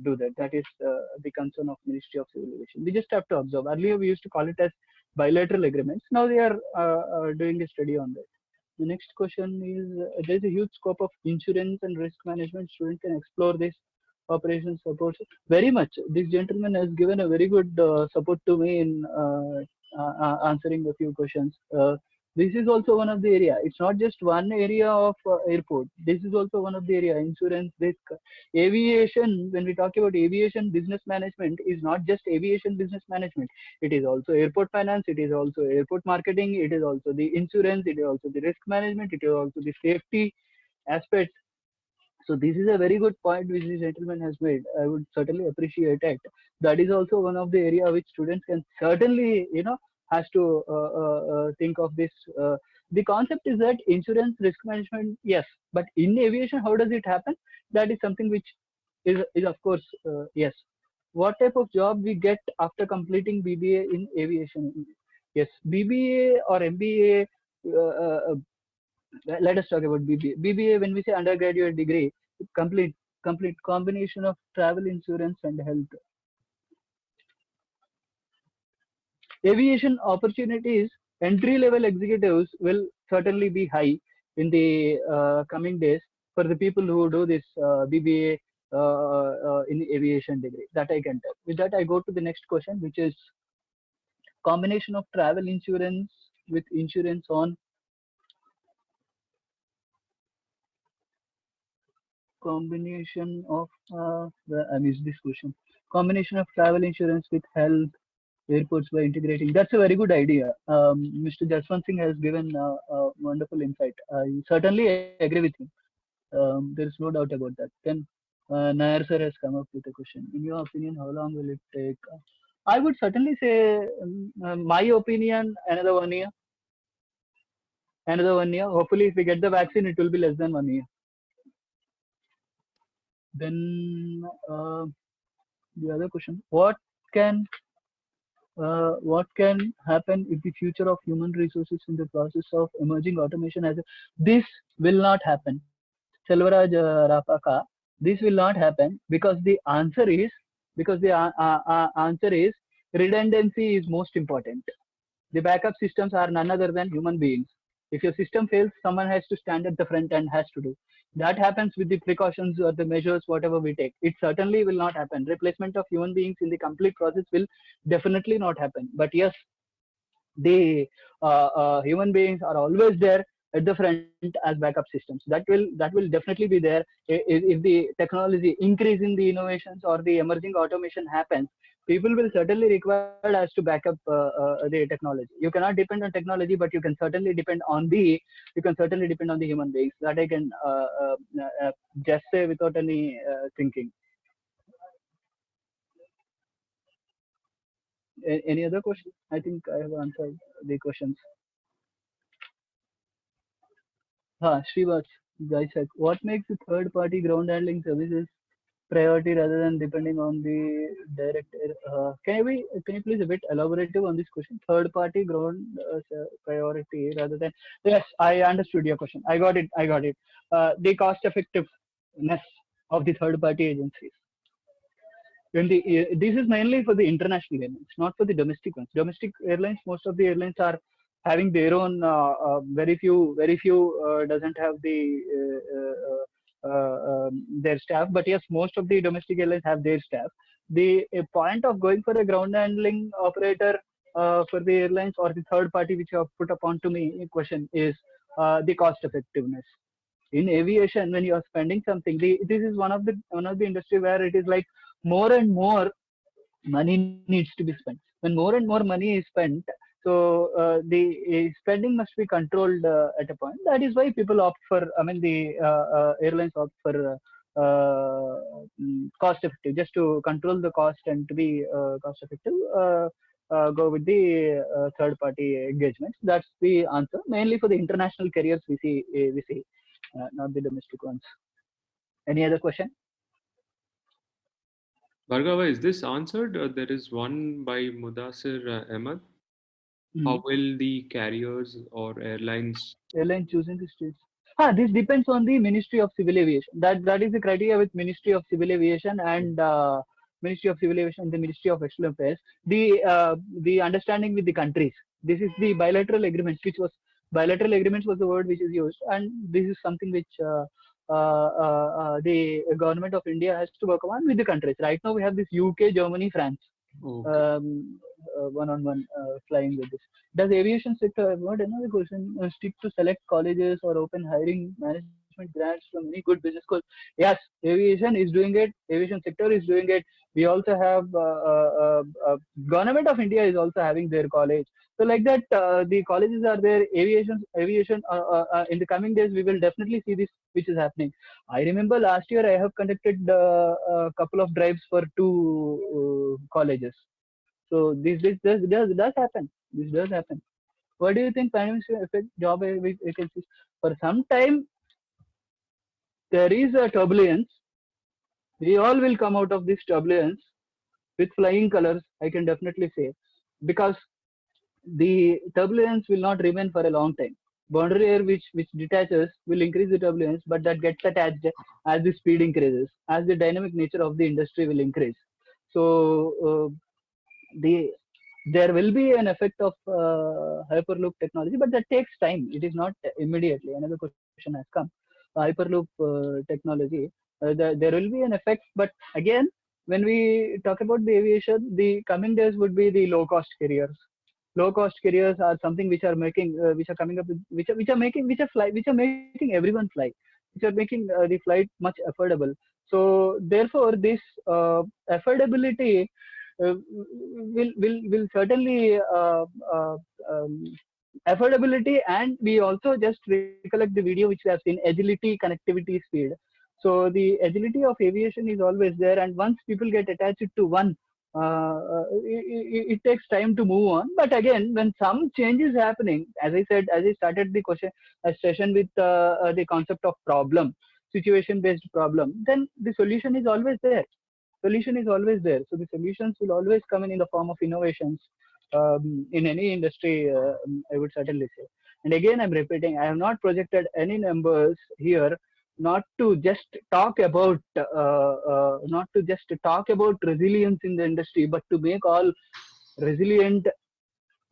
do that. That is the concern of Ministry of Civil Aviation. We just have to observe. Earlier we used to call it as bilateral agreements. Now they are doing a study on that. The next question is, there's a huge scope of insurance and risk management. Students can explore this operation support very much. This gentleman has given a very good support to me in answering a few questions. This is also one of the area. It's not just one area of airport. This is also one of the area. Insurance, risk, aviation. When we talk about aviation business management, is not just aviation business management. It is also airport finance. It is also airport marketing. It is also the insurance. It is also the risk management. It is also the safety aspects. So this is a very good point which this gentleman has made. I would certainly appreciate it. That is also one of the area which students can certainly, has to think of this. The concept is that insurance risk management, yes, but in aviation, how does it happen? That is something which is of course yes. What type of job we get after completing BBA in aviation? Yes, BBA or MBA. Let us talk about BBA. BBA, when we say undergraduate degree, complete combination of travel insurance and health. Aviation opportunities, entry level executives will certainly be high in the coming days for the people who do this BBA in aviation degree. That I can tell. With that, I go to the next question, which is combination of travel insurance with insurance on combination of I missed this question. Combination of travel insurance with health airports by integrating. That's a very good idea. Mr. Jaswant Singh has given a wonderful insight. I certainly agree with him. There is no doubt about that. Then Nair sir has come up with a question. In your opinion, how long will it take? I would certainly say, my opinion, another 1 year. Another 1 year. Hopefully, if we get the vaccine, it will be less than 1 year. Then the other question: what can happen if the future of human resources in the process of emerging automation has this will not happen. Selvaraj Rapaka, this will not happen because the answer is redundancy is most important. The backup systems are none other than human beings. If your system fails, someone has to stand at the front and has to do. That happens with the precautions or the measures, whatever we take. It certainly will not happen. Replacement of human beings in the complete process will definitely not happen. But yes, the human beings are always there at the front as backup systems. That will definitely be there. If the technology increase in the innovations or the emerging automation happens, people will certainly require us to back up the technology. You cannot depend on technology, but you can certainly depend on the human beings. That I can just say without any thinking. Any other question? I think I have answered the questions. Srivas, Jaisek, what makes the third-party ground handling services priority rather than depending on the direct? Can you please a bit elaborative on this question? Third-party ground priority rather than. Yes, I understood your question. I got it. The cost-effectiveness of the third-party agencies. This is mainly for the international airlines, not for the domestic ones. Domestic airlines, most of the airlines are having their own. Very few doesn't have their staff. But yes, most of the domestic airlines have their staff. The point of going for a ground handling operator for the airlines or the third party which you have put upon to me question is the cost effectiveness. In aviation, when you are spending something, this is one of the industry where it is like more and more money needs to be spent. When more and more money is spent, so the spending must be controlled at a point. That is why people opt for. The airlines opt for cost effective, just to control the cost and to be cost effective. Go with the third party engagements. That's the answer. Mainly for the international carriers we see, not the domestic ones. Any other question? Bhargava, is this answered? There is one by Mudassir Ahmed. How will the carriers or airlines choosing the states? This depends on the Ministry of Civil Aviation. That is the criteria with Ministry of Civil Aviation and Ministry of Civil Aviation and the Ministry of External Affairs. The understanding with the countries. This is the bilateral agreements, which was bilateral agreements was the word which is used, and this is something which the government of India has to work on with the countries. Right now, we have this UK, Germany, France. Okay. One-on-one flying with this. Does aviation sector, I've got another question, stick to select colleges or open hiring management grants from any good business schools? Yes, aviation is doing it. Aviation sector is doing it. We also have government of India is also having their college. So like that, the colleges are there. Aviation. In the coming days, we will definitely see this, which is happening. I remember last year I have conducted a couple of drives for two colleges. So this does happen. This does happen. What do you think pandemic will affect job vacancies? For some time, there is a turbulence. We all will come out of this turbulence with flying colors, I can definitely say, because the turbulence will not remain for a long time. Boundary air which detaches will increase the turbulence, but that gets attached as the speed increases, as the dynamic nature of the industry will increase. So the there will be an effect of hyperloop technology, but that takes time. It is not immediately. Another question has come. Hyperloop technology, there will be an effect, but again, when we talk about the aviation, the coming days would be the low cost carriers. Low cost carriers are something which are making, which are coming up with, which are making, which are making everyone fly, which are making the flight much affordable. So therefore, this affordability will certainly affordability, and we also just recollect the video which we have seen, agility, connectivity, speed. So the agility of aviation is always there, and once people get attached to one, it takes time to move on. But again, when some change is happening, as I said, as I started the question session with the concept of problem, situation based problem, then the solution is always there. Solution is always there. So the solutions will always come in the form of innovations in any industry, I would certainly say. And again, I'm repeating, I have not projected any numbers here, not to just talk about resilience in the industry, but to make all resilient,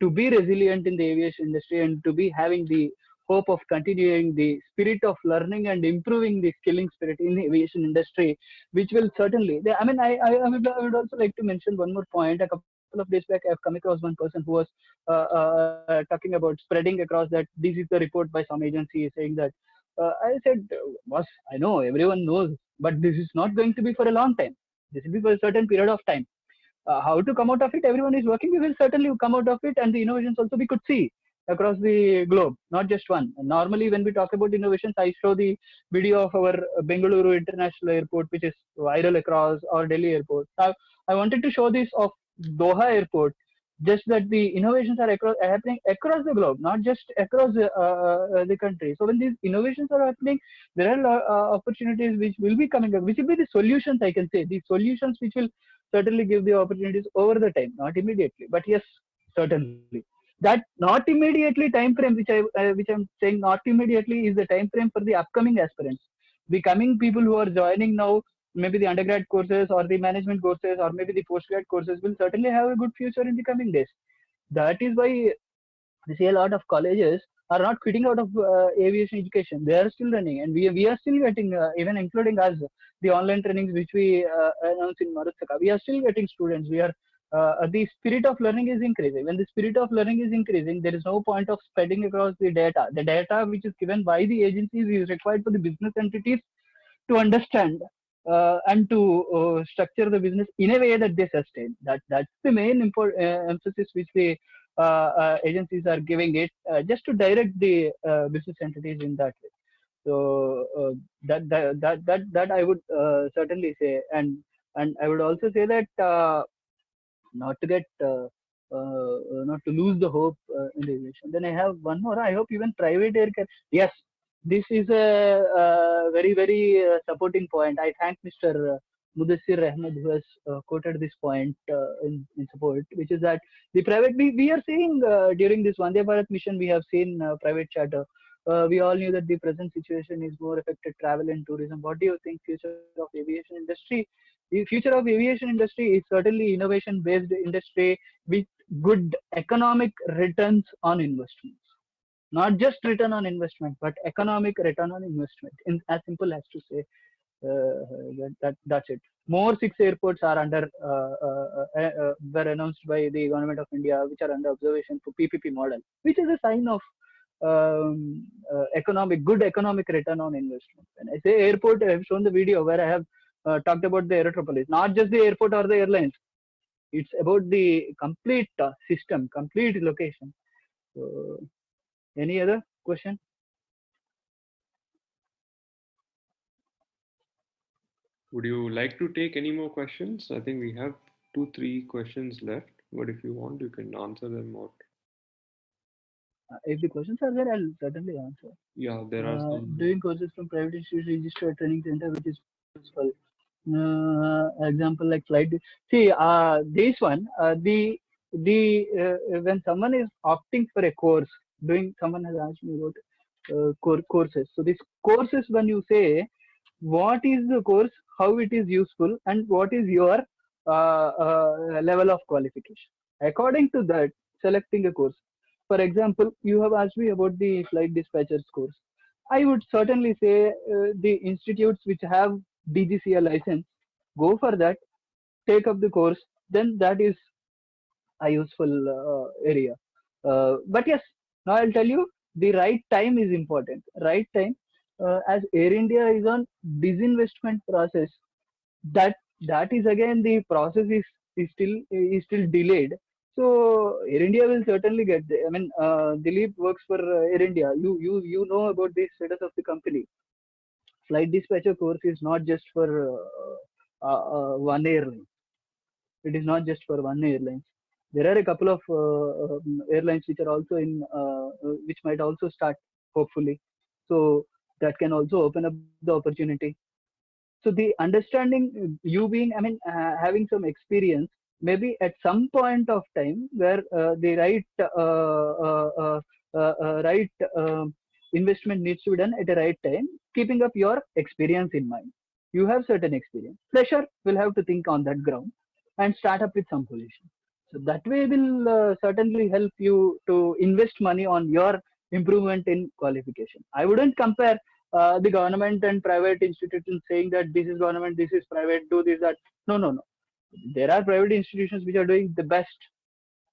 to be resilient in the aviation industry, and to be having the hope of continuing the spirit of learning and improving the skilling spirit in the aviation industry, which will certainly. I mean, I would also like to mention one more point. A couple of days back, I have come across one person who was talking about spreading across that this is the report by some agency saying that. I said, boss, I know everyone knows, but this is not going to be for a long time. This will be for a certain period of time. How to come out of it? Everyone is working. We will certainly come out of it, and the innovations also we could see across the globe, not just one. Normally, when we talk about innovations, I show the video of our Bengaluru International Airport, which is viral across, or Delhi Airport. I wanted to show this of Doha Airport, just that the innovations are happening across the globe, not just across the country. So when these innovations are happening, there are opportunities which will be coming up, which will be the solutions, I can say, the solutions which will certainly give the opportunities over the time, not immediately, but yes, certainly. That not immediately time frame, which I'm saying not immediately, is the time frame for the upcoming aspirants, the coming people who are joining now. Maybe the undergrad courses or the management courses or maybe the postgrad courses will certainly have a good future in the coming days. That is why we see a lot of colleges are not quitting out of aviation education. They are still running, and we are still getting, even including us, the online trainings which we announced in Marutsaka. We are still getting students. We are the spirit of learning is increasing. When the spirit of learning is increasing, there is no point of spreading across the data. The data which is given by the agencies is required for the business entities to understand and to structure the business in a way that they sustain. That's the main emphasis which the agencies are giving it, just to direct the business entities in that way. So that I would certainly say, and I would also say that not to get not to lose the hope in the aviation. Then I have one more. I hope even private air can. Yes, this is a very supporting point. I thank Mr. Mudassir Ahmed, who has quoted this point in support, which is that the private, we are seeing during this Vande Bharat mission, we have seen private charter we all knew that the present situation is more affected travel and tourism. What do you think future of aviation industry? The future of aviation industry is certainly innovation based industry with good economic returns on investments. Not just return on investment, but economic return on investment. In as simple as to say, that's it. More six airports are under were announced by the government of India, which are under observation for PPP model, which is a sign of good economic return on investment. When I say airport, I have shown the video where I have talked about the Aerotropolis, not just the airport or the airlines. It's about the complete system, complete location. So, any other question? Would you like to take any more questions? I think we have 2-3 questions left, but if you want, you can answer them out. If the questions are there, I'll certainly answer. Yeah, there are some. Doing courses from private institutions registered training center, which is useful. Example like flight. See, this one, when someone is opting for a course, someone has asked me about courses. So these courses, when you say what is the course, how it is useful, and what is your level of qualification. According to that, selecting a course. For example, you have asked me about the flight dispatchers course. I would certainly say the institutes which have DGCA license, go for that, take up the course, then that is a useful area. But yes, now I'll tell you, the right time is important. Right time, as Air India is on disinvestment process, that is again the process is still delayed. So Air India will certainly get there. I mean, Dilip works for Air India. You know about the status of the company. Flight dispatcher course is not just for one airline. It is not just for one airline. There are a couple of airlines which are also which might also start hopefully. So that can also open up the opportunity. So the understanding, you being, I mean, having some experience, maybe at some point of time where the right investment needs to be done at the right time, keeping up your experience in mind. You have certain experience. Fresher will have to think on that ground and start up with some position. So that way will certainly help you to invest money on your improvement in qualification. I wouldn't compare the government and private institutions saying that this is government, this is private, do this, that. No. There are private institutions which are doing the best,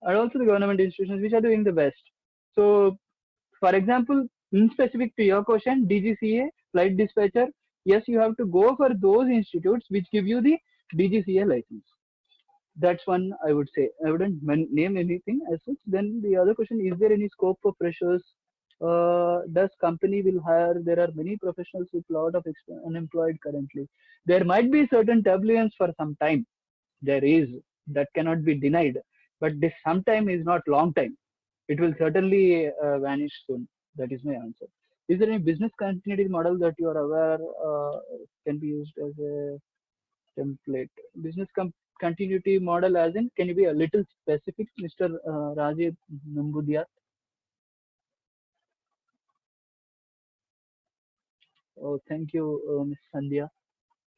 and also the government institutions which are doing the best. So, for example, in specific to your question, DGCA, flight dispatcher, yes, you have to go for those institutes which give you the DGCA license. That's one I would say. I wouldn't name anything as such. Then the other question: is there any scope for freshers? Does company will hire? There are many professionals with lot of unemployed currently. There might be certain turbulence for some time. There is, that cannot be denied. But this sometime is not long time. It will certainly vanish soon. That is my answer. Is there any business continuity model that you are aware can be used as a template? Business continuity model as in, can you be a little specific, Mr. Rajiv Nambudia? Oh, thank you, Ms. Sandhya.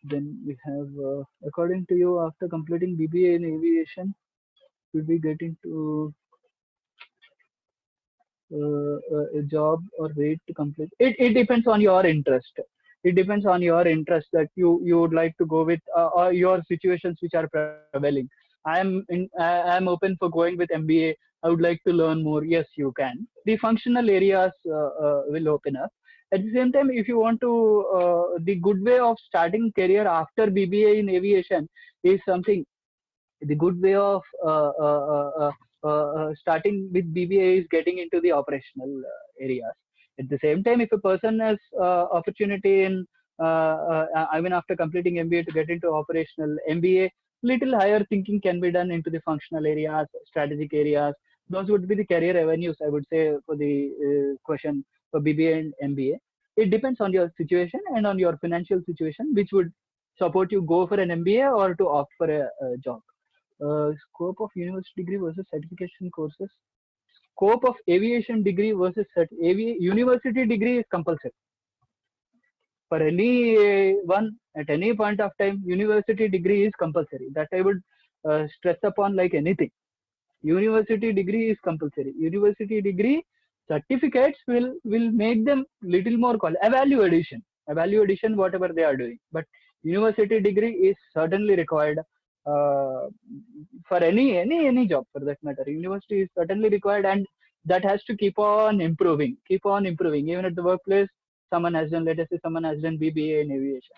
Then we have, according to you, after completing BBA in aviation, will we get into a job or wait to complete? It depends on your interest. It depends on your interest that you would like to go with, or your situations which are prevailing. I am open for going with MBA. I would like to learn more. Yes, you can. The functional areas will open up. At the same time, if you want to, the good way of starting career after BBA in aviation is something. The good way of starting with BBA is getting into the operational areas. At the same time, if a person has opportunity in, I mean, after completing MBA to get into operational MBA, little higher thinking can be done into the functional areas, strategic areas. Those would be the career avenues, I would say, for the question for BBA and MBA. It depends on your situation and on your financial situation, which would support you go for an MBA or to opt for a job. Scope of university degree versus certification courses. scope of aviation degree versus university degree is compulsory for anyone at any point of time. University degree is compulsory. That I would stress upon like anything. University degree is compulsory. University degree certificates will make them little more value addition whatever they are doing, but university degree is certainly required uh, for any job for that matter. University is certainly required, and that has to keep on improving. Even at the workplace, someone has done, let us say someone has done BBA in aviation.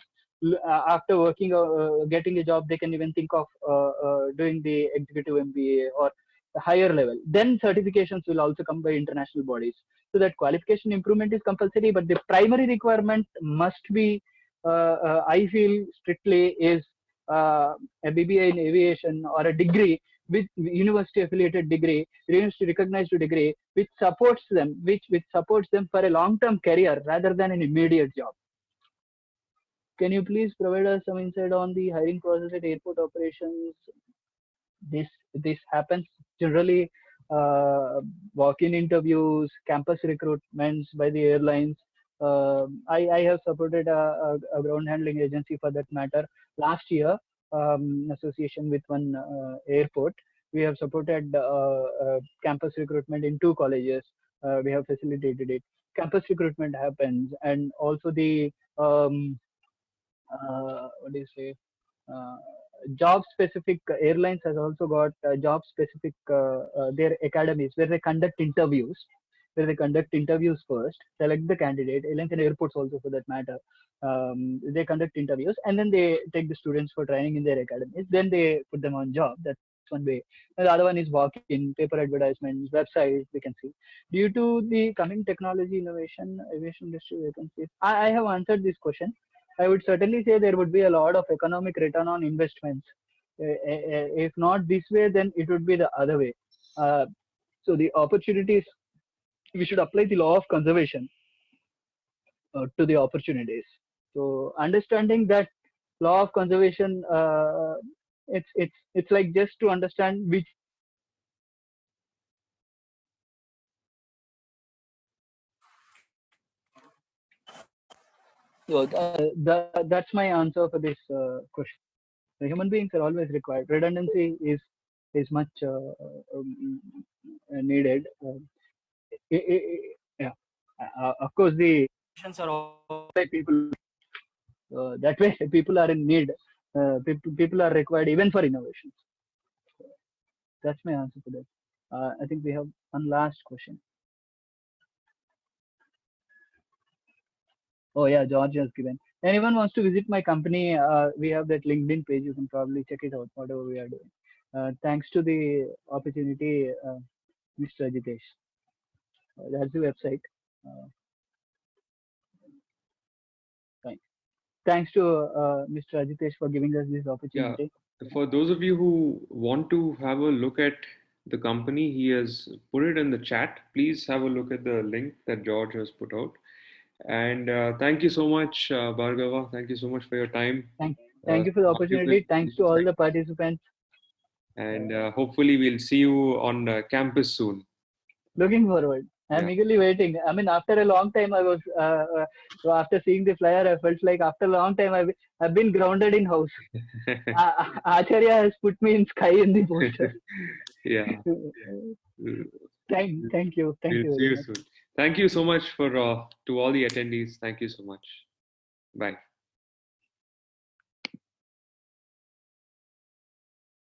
After working getting a job, they can even think of doing the executive MBA or the higher level. Then certifications will also come by international bodies. So that qualification improvement is compulsory, but the primary requirement must be, I feel strictly, is a BBA in aviation or a degree with university affiliated degree, university recognized degree, which supports them for a long term career rather than an immediate job. Can you please provide us some insight on the hiring process at airport operations? This happens generally, walk-in interviews, campus recruitments by the airlines. I have supported a ground handling agency for that matter last year, association with one airport. We have supported campus recruitment in 2 colleges. We have facilitated it. Campus recruitment happens, and also the what do you say? Uh, Job specific airlines has also got job specific their academies where they conduct interviews, first, select the candidate. Airlines and airports also for that matter, they conduct interviews and then they take the students for training in their academies, then they put them on job. That's one way. And the other one is walk-in, paper advertisements, websites. We can see due to the coming technology innovation, aviation industry vacancies. I have answered this question. I would certainly say there would be a lot of economic return on investments. If not this way, then it would be the other way. So the opportunities, we should apply the law of conservation to the opportunities. So understanding that law of conservation, it's like just to understand which. So that's my answer for this question. The human beings are always required. Redundancy is much needed. Yeah, of course the are all by people. That way, people are in need. People are required even for innovations. That's my answer to that. I think we have one last question. Oh yeah, George has given. Anyone wants to visit my company? We have that LinkedIn page. You can probably check it out. Whatever we are doing. Thanks to the opportunity, Mr. Ajitesh. That's the website. Thanks. Thanks to Mr. Ajitesh for giving us this opportunity. Yeah. For those of you who want to have a look at the company, he has put it in the chat. Please have a look at the link that George has put out. And thank you so much, Bhargava. Thank you so much for your time. Thank you for the opportunity. Thanks to all the participants. And hopefully we'll see you on campus soon. Looking forward. I'm eagerly waiting. I mean, after a long time, I was after seeing the flyer, I felt like after a long time I've been grounded in house. Acharya has put me in sky in the poster. Yeah. Thank you. Thank you. See you soon. Thank you so much for to all the attendees. Thank you so much. Bye.